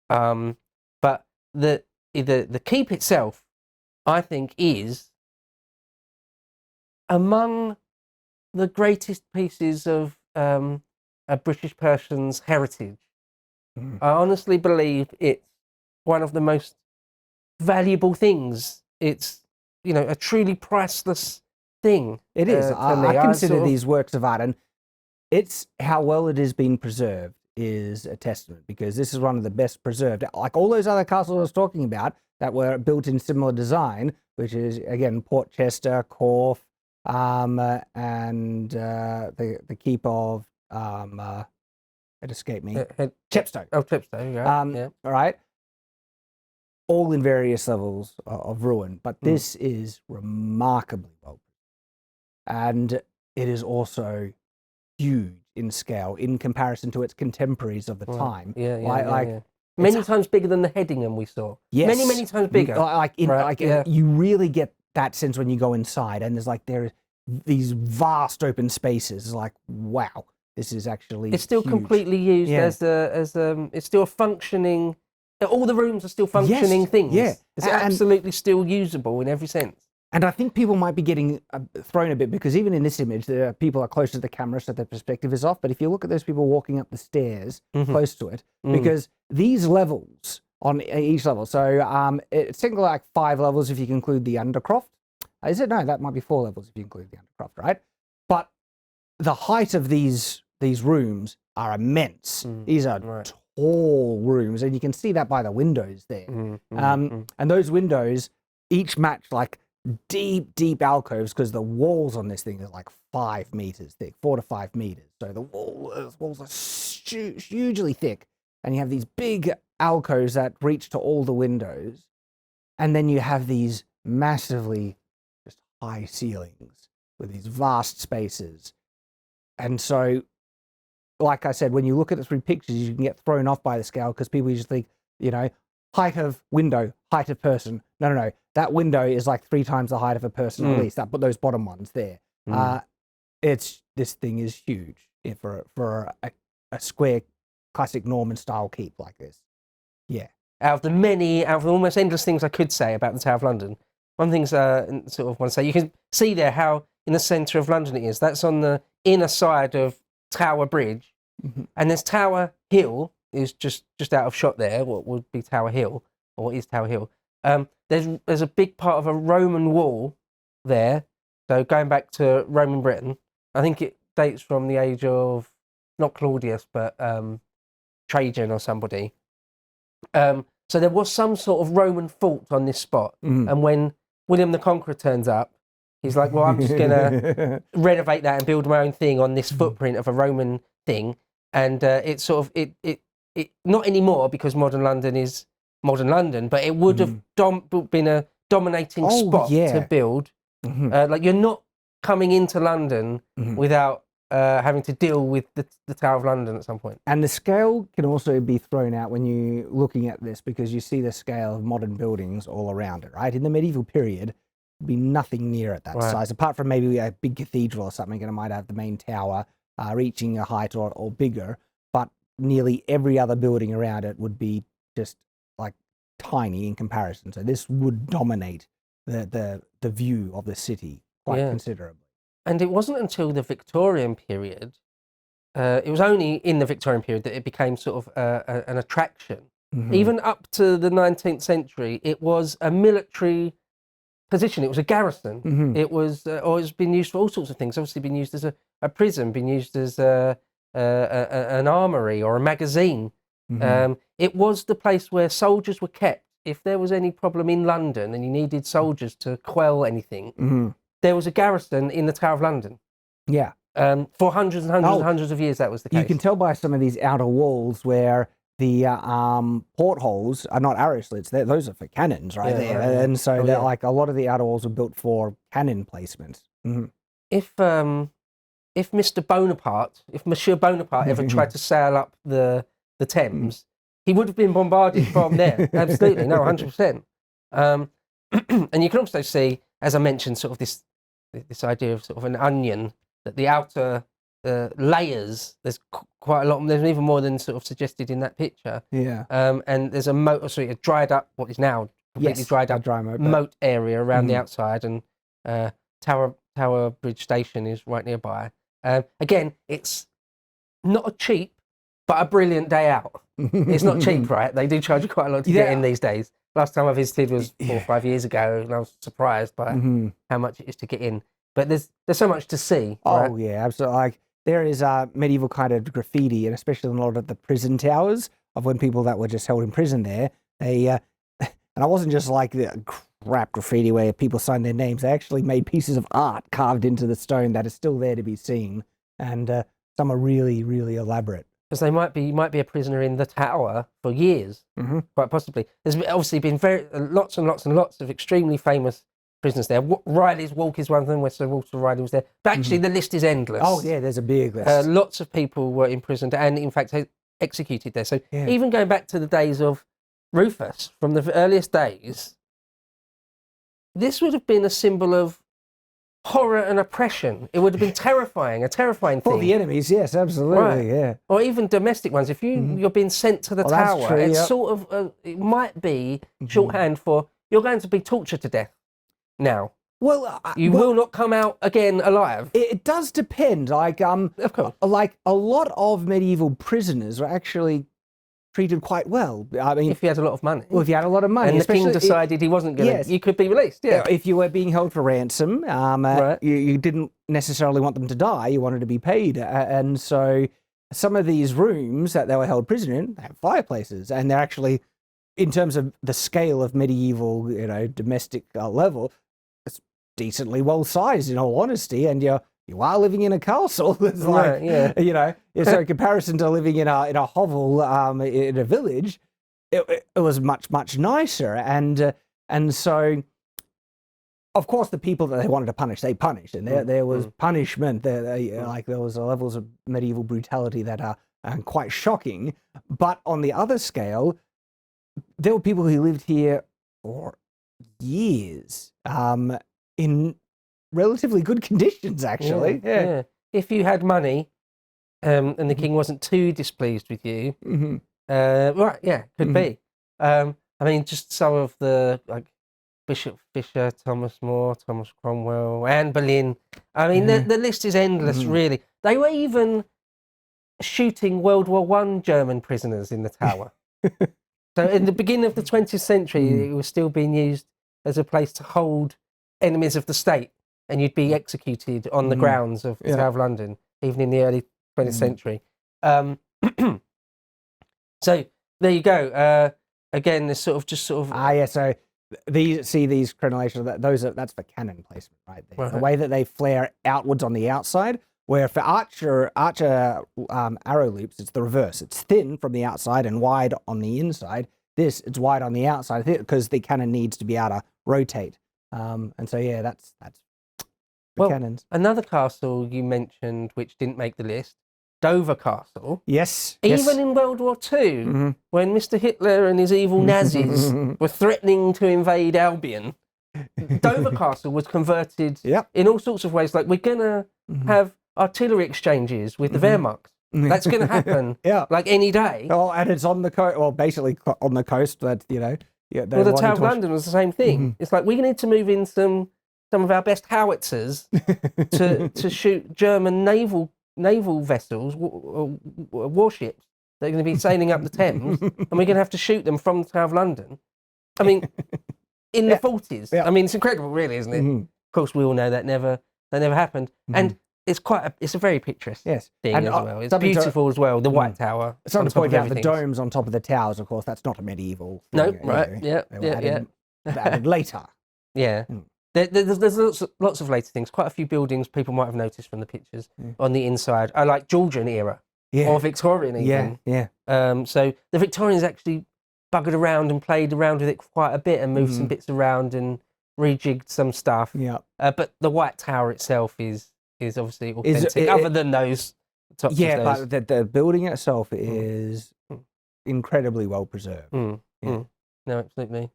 But the keep itself, I think, is among the greatest pieces of a British person's heritage. I honestly believe it's one of the most valuable things. It's, a truly priceless thing. It is. I consider these works of art, and it's how well it has been preserved is a testament, because this is one of the best preserved. Like all those other castles I was talking about that were built in similar design, which is, again, Portchester, Corfe, and the keep of it escaped me. Chepstow. Oh, Chepstow, yeah. All right. All in various levels of ruin, but this is remarkably well, and it is also huge in scale in comparison to its contemporaries of the time. Yeah. Many times bigger than the Hedingham we saw. Yes. Many times bigger. You really get that sense when you go inside, and there are these vast open spaces. It's like, wow, this is actually. It's still huge. Completely used as it's still a functioning. All the rooms are still functioning things. Yeah, it's absolutely still usable in every sense. And I think people might be getting thrown a bit because even in this image, people are close to the camera, so their perspective is off. But if you look at those people walking up the stairs close to it, because these levels on each level, so it's single like 5 levels if you include the undercroft. Is it? No, that might be 4 levels if you include the undercroft, right? But the height of these rooms are immense. These are tall rooms, and you can see that by the windows there. And those windows each match like deep alcoves because the walls on this thing are like 5 meters thick, 4 to 5 meters. So the walls are hugely thick, and you have these big alcoves that reach to all the windows, and then you have these massively just high ceilings with these vast spaces. And so, like I said, when you look at it through pictures, you can get thrown off by the scale because people just think, height of window, height of person. No. That window is like 3 times the height of a person at least. But those bottom ones there. This thing is huge for a square classic Norman style keep like this. Yeah. Out of the almost endless things I could say about the Tower of London, one thing sort of want to say, you can see there how in the centre of London it is. That's on the inner side of Tower Bridge, and there's Tower Hill is just out of shot there. What would be Tower Hill, or what is Tower Hill? There's a big part of a Roman wall there. So going back to Roman Britain, I think it dates from the age of not Claudius but Trajan or somebody. So there was some sort of Roman fort on this spot, and when William the Conqueror turns up, he's like, well, I'm just going to renovate that and build my own thing on this footprint of a Roman thing. And it's sort of, it not anymore because modern London is modern London, but it would have been a dominating spot to build. Like you're not coming into London without having to deal with the Tower of London at some point. And the scale can also be thrown out when you're looking at this because you see the scale of modern buildings all around it, right? In the medieval period, be nothing near at that size, apart from maybe a big cathedral or something, and it might have the main tower reaching a height or bigger, but nearly every other building around it would be just like tiny in comparison. So this would dominate the view of the city quite considerably. And it wasn't until the Victorian period, it was only in the Victorian period that it became sort of an attraction. Even up to the 19th century, it was a military position. It was a garrison. It was, or it's been used for all sorts of things. Obviously, been used as a prison, been used as an armory or a magazine. It was the place where soldiers were kept. If there was any problem in London and you needed soldiers to quell anything, there was a garrison in the Tower of London. Yeah. For hundreds and hundreds and hundreds of years, that was the case. You can tell by some of these outer walls where the portholes are not arrow slits. Those are for cannons right there. And so they're like a lot of the outer walls were built for cannon placement. If Mr. Bonaparte, if Monsieur Bonaparte ever tried to sail up the Thames, he would have been bombarded from there. Absolutely, no, 100%. And you can also see, as I mentioned, sort of this idea of sort of an onion, that the outer layers, there's quite a lot, there's even more than sort of suggested in that picture. Yeah. And there's a dried up, what is now completely dried up moat area around the outside, and Tower Bridge Station is right nearby. Again, it's not a cheap, but a brilliant day out. It's not cheap, right? They do charge you quite a lot to get in these days. Last time I visited was 4 or 5 years ago, and I was surprised by how much it is to get in. But there's so much to see. Right? Oh yeah, absolutely. Like there is medieval kind of graffiti, and especially in a lot of the prison towers of when people that were just held in prison there. They and I wasn't just like the rap graffiti where people sign their names. They actually made pieces of art carved into the stone that is still there to be seen, and some are really, really elaborate. Because you might be a prisoner in the tower for years, quite possibly. There's obviously been lots and lots and lots of extremely famous prisoners there. Riley's Walk is one of them, where Sir Walter Riley was there. But actually, the list is endless. Oh yeah, there's a big list. Lots of people were imprisoned and, in fact, executed there. So even going back to the days of Rufus, from the earliest days, this would have been a symbol of horror and oppression. It would have been terrifying, a terrifying thing. For the enemies, yes, absolutely, right. yeah. Or even domestic ones. If you're being sent to the tower, true, it's sort of, it might be shorthand for you're going to be tortured to death now. Well, you will not come out again alive. It does depend. Like, of course. Like a lot of medieval prisoners were actually treated quite well. I mean, if you had a lot of money. Well, if you had a lot of money, and the king decided he wasn't going to, you could be released. Yeah. If you were being held for ransom, right. you didn't necessarily want them to die. You wanted to be paid, and so some of these rooms that they were held prisoner in, they have fireplaces, and they're actually, in terms of the scale of medieval, domestic level, it's decently well sized, in all honesty, and you are living in a castle. It's like, so in comparison to living in a hovel in a village, it was much, much nicer. And so, of course, the people that they wanted to punish, they punished, and there was punishment. Like there was levels of medieval brutality that are quite shocking. But on the other scale, there were people who lived here for years in relatively good conditions, actually. Yeah. If you had money, and the king wasn't too displeased with you, could be. I mean, just some of the, like, Bishop Fisher, Thomas More, Thomas Cromwell, Anne Boleyn. I mean, the list is endless, really. They were even shooting World War I German prisoners in the tower. So in the beginning of the 20th century, it was still being used as a place to hold enemies of the state. And you'd be executed on the grounds of the Tower of London, even in the early 20th century. So there you go. Again, this sort of so these crenellations, that's for cannon placement, right there. The way that they flare outwards on the outside, where for archer arrow loops, it's the reverse. It's thin from the outside and wide on the inside. It's wide on the outside because the cannon needs to be able to rotate. And so that's cannons. Another castle you mentioned which didn't make the list, Dover Castle. Yes. Even in World War II, when Mr. Hitler and his evil Nazis were threatening to invade Albion, Dover Castle was converted in all sorts of ways. Like, we're going to have artillery exchanges with the Wehrmacht. That's going to happen like any day. Oh, and it's on the coast, well, basically on the coast, but, the Tower of London was the same thing. It's like, we need to move in some of our best howitzers to shoot German naval vessels, warships that are going to be sailing up the Thames, and we're going to have to shoot them from the Tower of London. I mean, in the 40s. Yeah. I mean, it's incredible, really, isn't it? Of course, we all know that never happened, and it's it's a very picturesque thing as well. It's beautiful as well. The White Tower. Something to point out, the domes on top of the towers, of course, that's not a medieval thing. No, right? Added later. Yeah. There's lots of later things. Quite a few buildings people might have noticed from the pictures on the inside. I like Georgian era or Victorian even. So the Victorians actually buggered around and played around with it quite a bit and moved some bits around and rejigged some stuff. Yeah. But the White Tower itself is obviously authentic, other than those tops. But the building itself is incredibly well preserved. No, absolutely.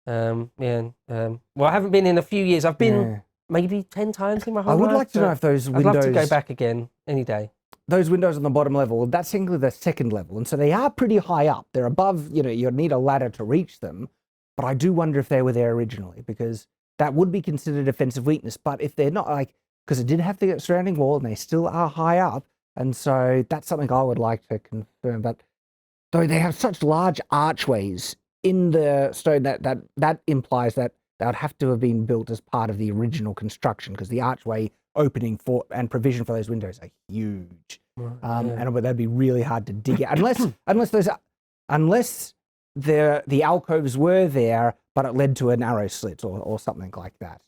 Well, I haven't been in a few years. I've been maybe 10 times in my whole life. I would like to know if those windows... I'd love to go back again any day. Those windows on the bottom level, that's technically the second level, and so they are pretty high up. They're above, you'd need a ladder to reach them, but I do wonder if they were there originally, because that would be considered a defensive weakness, but if they're not, because it did have the surrounding wall, and they still are high up, and so that's something I would like to confirm, but though they have such large archways in the stone, that implies that they would have to have been built as part of the original construction, because the archway opening for and provision for those windows are huge, and that'd be really hard to dig out unless the alcoves were there, but it led to an arrow slit or something like that.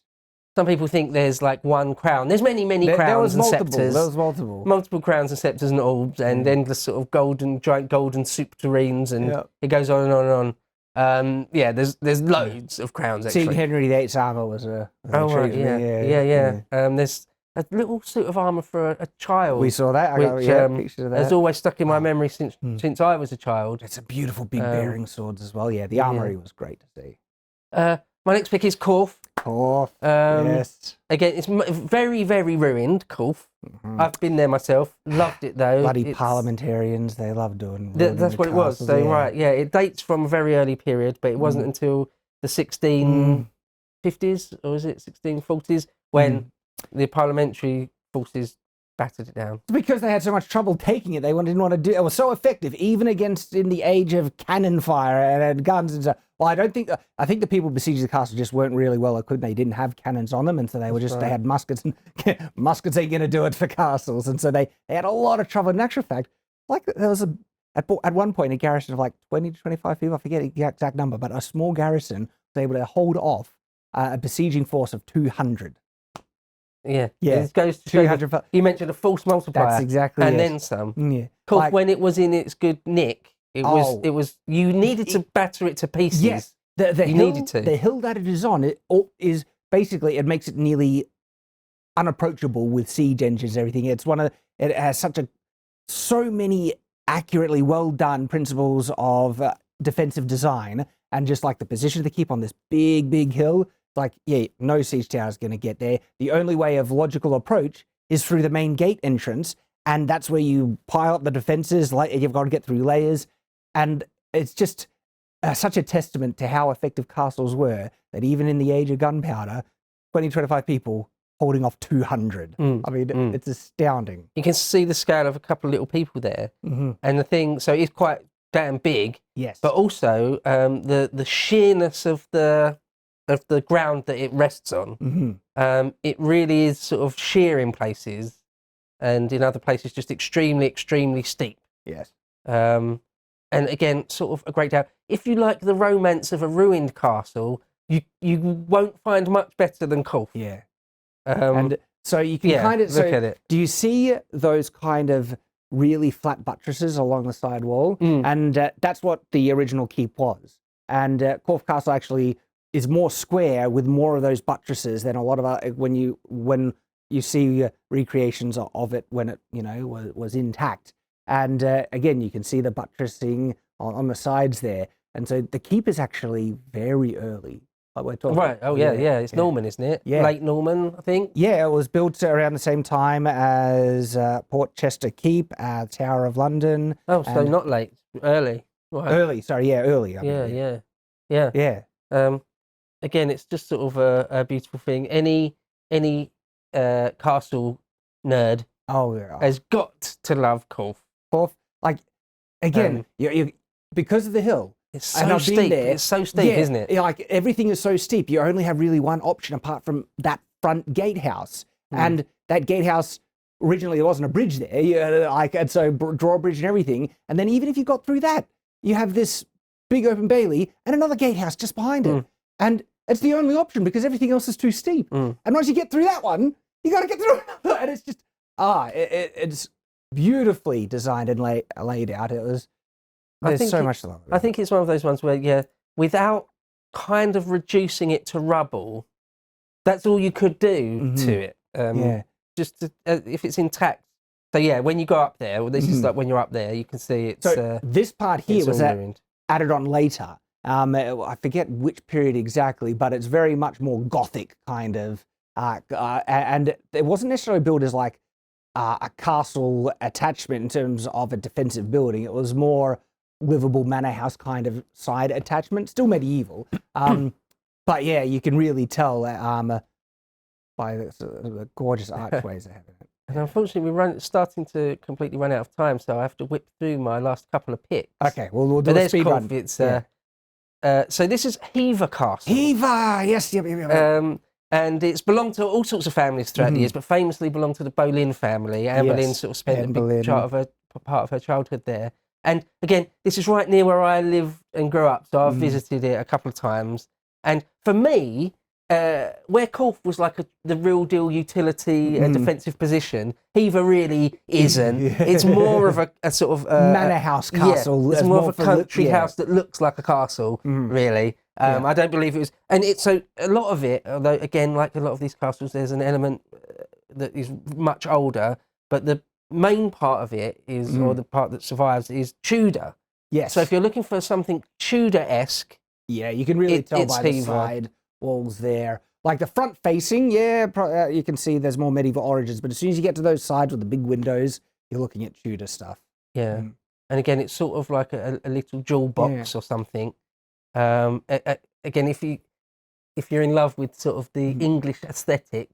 Some people think there's like one crown. There's many crowns and scepters. There was multiple. Multiple crowns and scepters and orbs and endless sort of giant golden soup tureens, and it goes on and on and on. There's loads of crowns actually. Seeing Henry VIII's armour was a treat. Yeah. There's a little suit of armour for a child. We saw that. I got pictures of that. Has always stuck in my memory since I was a child. It's a beautiful big bearing swords as well. Yeah, the armoury was great to see. My next pick is Corfe. Corfe, yes. Again, it's very, very ruined, Corfe. I've been there myself. Loved it though. Bloody parliamentarians, they love doing. That's what it was. So right, it dates from a very early period, but it wasn't until the 1650s or was it 1640s when the parliamentary forces battered it down. Because they had so much trouble taking it, they didn't want to do it. It was so effective, even against in the age of cannon fire and guns and stuff. Well, I think the people besieging the castle just weren't really well equipped. They didn't have cannons on them, and so they were they had muskets, and muskets ain't going to do it for castles, and so they had a lot of trouble. In actual fact, like there was at one point a garrison of like 20 to 25 people. I forget the exact number, but a small garrison was able to hold off a besieging force of 200. Yeah. It goes to 200. You mentioned a false multiplier. That's exactly and then some. Yeah. Like, when it was in its good nick, it was you needed to batter it to pieces. Yes. The hill that it is on is basically, it makes it nearly unapproachable with siege engines and everything. It has so many accurately well done principles of defensive design, and just like the position to keep on this big hill. Like, no siege tower is going to get there. The only way of logical approach is through the main gate entrance, and that's where you pile up the defenses. Like, you've got to get through layers, and it's just such a testament to how effective castles were that even in the age of gunpowder, 20-25 people holding off 200. I mean, it's astounding. You can see the scale of a couple of little people there, and the thing. So it's quite damn big. Yes, but also the sheerness of the ground that it rests on. It really is sort of sheer in places, and in other places just extremely steep. Yes. And again, sort of a great doubt. If you like the romance of a ruined castle, you won't find much better than Corfe. Yeah. And so you can kind of look at it. Do you see those kind of really flat buttresses along the side wall? And that's what the original keep was. And Corfe Castle actually is more square with more of those buttresses than a lot of when you see recreations of it when it was intact. And again, you can see the buttressing on the sides there. And so the keep is actually very early. Like we're talking. Right. Oh yeah. It's Norman, isn't it? Yeah. Late Norman, I think. Yeah, it was built around the same time as Portchester Keep, Tower of London. Oh, so not late, early. Right. Early. Sorry, early. Yeah. Again, it's just sort of a beautiful thing. Any castle nerd has got to love Corfe. Corfe, like, again, you because of the hill. It's so steep. It's so steep, isn't it? Like, everything is so steep. You only have really one option apart from that front gatehouse. And that gatehouse, originally there wasn't a bridge there. And so drawbridge and everything. And then even if you got through that, you have this big open bailey and another gatehouse just behind it. And it's the only option because everything else is too steep. And once you get through that one, you got to get through another. And it's just, it's beautifully designed and laid out. There's so much to love. I think it's one of those ones where, without kind of reducing it to rubble, that's all you could do to it. Just if it's intact. So when you go up there, this is like when you're up there, you can see it's. So this part here was added on later. I forget which period exactly, but it's very much more Gothic kind of, and it wasn't necessarily built as like a castle attachment in terms of a defensive building. It was more livable manor house kind of side attachment, still medieval. But you can really tell by the gorgeous archways they have in it. And unfortunately, we're starting to completely run out of time, so I have to whip through my last couple of picks. Okay, well, we'll do a speed run. It's, so this is Hever Castle. Hever, yes. And it's belonged to all sorts of families throughout the years, but famously belonged to the Boleyn family. Anne Boleyn sort of spent a big part of her childhood there. And again, this is right near where I live and grew up, so I've visited it a couple of times. And for me, where Corfe was like the real deal utility defensive position, Hever really isn't. It's more of a sort of manor house castle. It's more of a country house that looks like a castle, really. I don't believe it was, and it's so a lot of it. Although again, like a lot of these castles, there's an element that is much older, but the main part of it is, or the part that survives, is Tudor. Yes. So if you're looking for something Tudor-esque, you can really tell by the side walls there. Like the front facing, you can see there's more medieval origins, but as soon as you get to those sides with the big windows, you're looking at Tudor stuff. Yeah. And again, it's sort of like a little jewel box or something. Again, if you're in love with sort of the English aesthetic,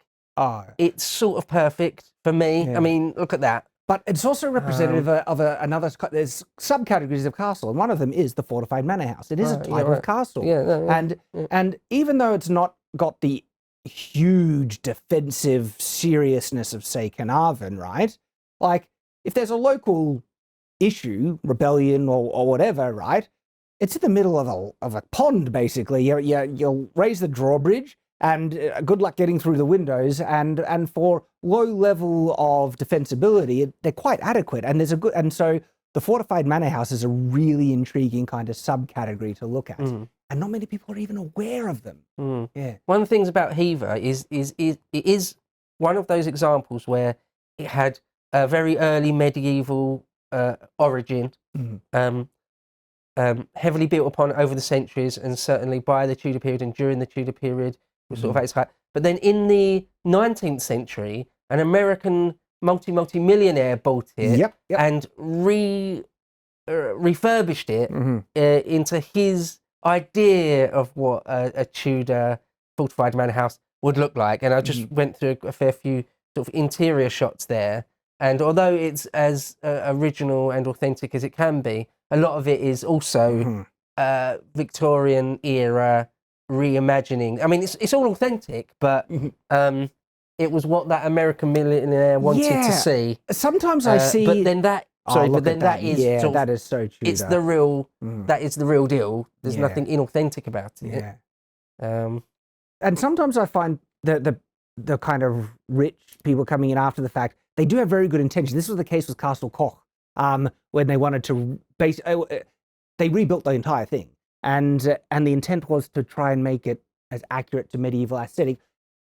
it's sort of perfect for me. I mean, look at that. But it's also representative of another. There's subcategories of castle, and one of them is the fortified manor house. It is a type of castle, and even though it's not got the huge defensive seriousness of, say, Caernarfon, right? Like, if there's a local issue, rebellion or whatever, right? It's in the middle of a pond, basically. You'll raise the drawbridge, and good luck getting through the windows. And for low level of defensibility, they're quite adequate. And so the fortified manor house is a really intriguing kind of subcategory to look at. And not many people are even aware of them. Yeah. One of the things about Hever is it is one of those examples where it had a very early medieval origin. Heavily built upon over the centuries, and certainly by the Tudor period and during the Tudor period was sort of at its height. But then in the 19th century, an American multi-millionaire bought it and refurbished it into his idea of what a Tudor fortified manor house would look like. And I just went through a fair few sort of interior shots there. And although it's as original and authentic as it can be, a lot of it is also Victorian era reimagining. I mean, it's all authentic, but it was what that American millionaire wanted to see. Sometimes I see, but then that. Sorry, but then that is that is so Tudor. It's the real. That is the real deal. There's nothing inauthentic about it. And sometimes I find the kind of rich people coming in after the fact, they do have very good intentions. This was the case with Castle Koch, when they wanted to they rebuilt the entire thing, and the intent was to try and make it as accurate to medieval aesthetic.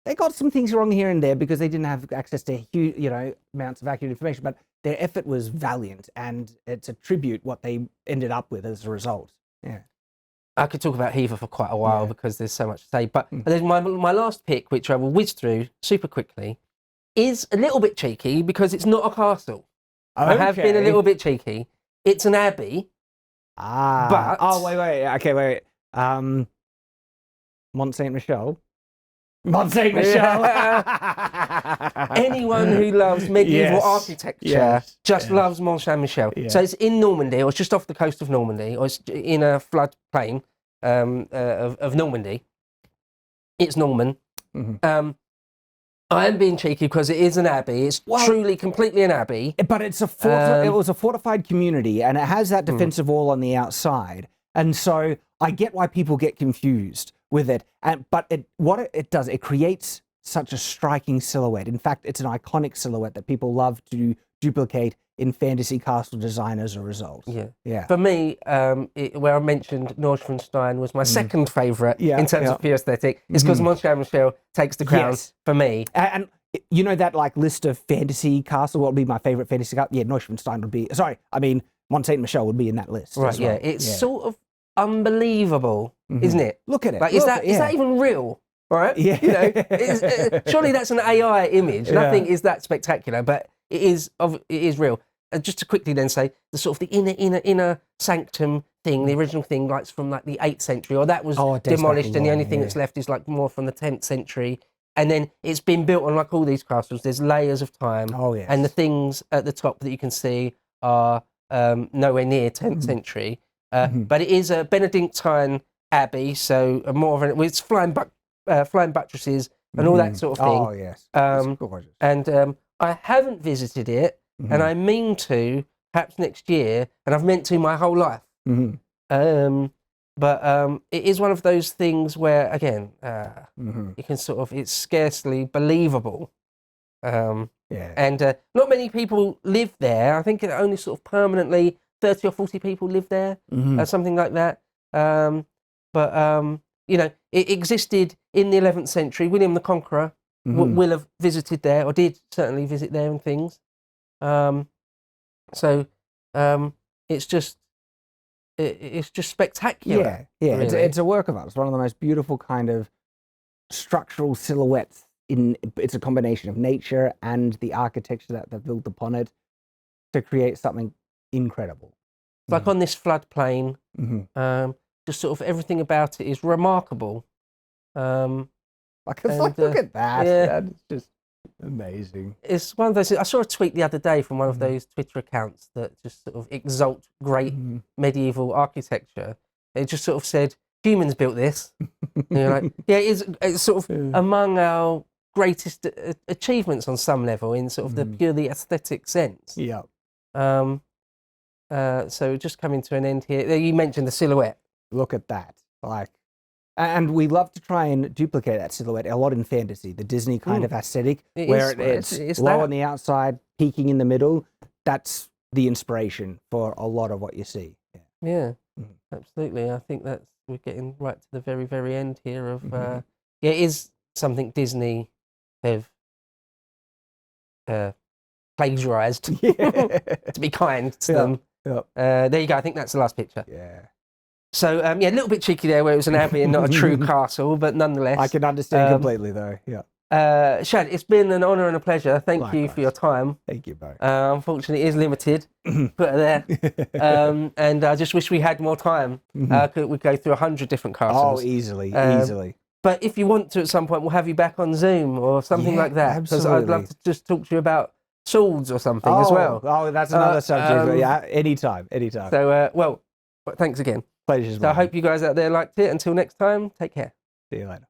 They got some things wrong here and there because they didn't have access to huge, amounts of accurate information, but their effort was valiant, and it's a tribute what they ended up with as a result. Yeah. I could talk about Hever for quite a while because there's so much to say, but there's my last pick, which I will whiz through super quickly, is a little bit cheeky because it's not a castle. I have been a little bit cheeky. It's an abbey. But wait. Mont Saint-Michel. Mont Saint-Michel. Anyone who loves medieval architecture loves Mont Saint-Michel. So it's in Normandy, or it's just off the coast of Normandy, or it's in a floodplain of Normandy. It's Norman. I am being cheeky because it is an abbey. It's truly, completely an abbey. But it's it was a fortified community, and it has that defensive wall on the outside. And so I get why people get confused with it. But what it does, it creates such a striking silhouette. In fact, it's an iconic silhouette that people love to duplicate in fantasy castle design as a result. Yeah. For me, where I mentioned Neuschwanstein was my second favourite in terms of pure aesthetic, is because Mont Saint-Michel takes the crown for me. And you know that like list of fantasy castle, what would be my favourite fantasy castle? Yeah, Neuschwanstein would be, Mont Saint-Michel would be in that list. Right, It's sort of unbelievable, isn't it? Look at it. Like, is that even real? Right? Yeah. Surely that's an AI image. Nothing is that spectacular, but it is real. And just to quickly then say, the sort of the inner sanctum thing, the original thing, like from like the 8th century, or that was demolished, and the only thing that's left is like more from the 10th century. And then it's been built on, like all these castles, there's layers of time. And the things at the top that you can see are nowhere near 10th century. But it is a Benedictine abbey, so more of it's flying buttresses and all that sort of thing. Oh yes, it's gorgeous. And I haven't visited it, and I mean to, perhaps next year, and I've meant to my whole life. But it is one of those things where, again, Mhm. you can sort of, it's scarcely believable. Yeah. And not many people live there. I think it only sort of permanently 30 or 40 people live there, Mhm. something like that. But you know, it existed in the 11th century. William the Conqueror Mhm. will have visited there, or did certainly visit there and things. So it's just it's just spectacular. Yeah. Really. It's a work of art. It's one of the most beautiful kind of structural silhouettes. It's a combination of nature and the architecture that they've built upon it to create something incredible. It's like on this floodplain. Mhm. Just sort of everything about it is remarkable. Like, it's like, And, look at that. yeah. That's just amazing. It's one of those. I saw a tweet the other day from one of Mhm. those Twitter accounts that just sort of exalt great Mhm. medieval architecture. It just sort of said, "Humans built this." And you're like, yeah, it's sort of Yeah. among our greatest achievements on some level in sort of the Mhm. purely aesthetic sense. Yeah. So just coming to an end here. You mentioned the silhouette. Look at that. Like, and we love to try and duplicate that silhouette a lot in fantasy, the Disney kind of aesthetic, It where is, it's that. low on the outside, peaking in the middle. That's the inspiration for a lot of what you see. Yeah, Mhm. absolutely. I think we're getting right to the very, very end here of Mhm. yeah, it is something Disney have plagiarized, Yeah. to be kind to Yeah. them. Yeah. There you go. I think that's the last picture. Yeah. So yeah, a little bit cheeky there, where it was an abbey and not a true castle, but nonetheless, I can understand completely, though. Yeah. Shad, it's been an honour and a pleasure. Thank you for Likewise. your time. Thank you, Bo. Unfortunately, it is limited. Put it there. And I just wish we had more time. We'd go through 100 different castles. Oh, easily, Um, easily. But if you want to, at some point, we'll have you back on Zoom or something Yeah, like that. Because I'd love absolutely. to just talk to you about swords or something as well. Oh, that's another subject. But yeah, anytime. So, well, thanks again. Pleasure's So I mine. hope you guys out there liked it. Until next time, take care. See you later.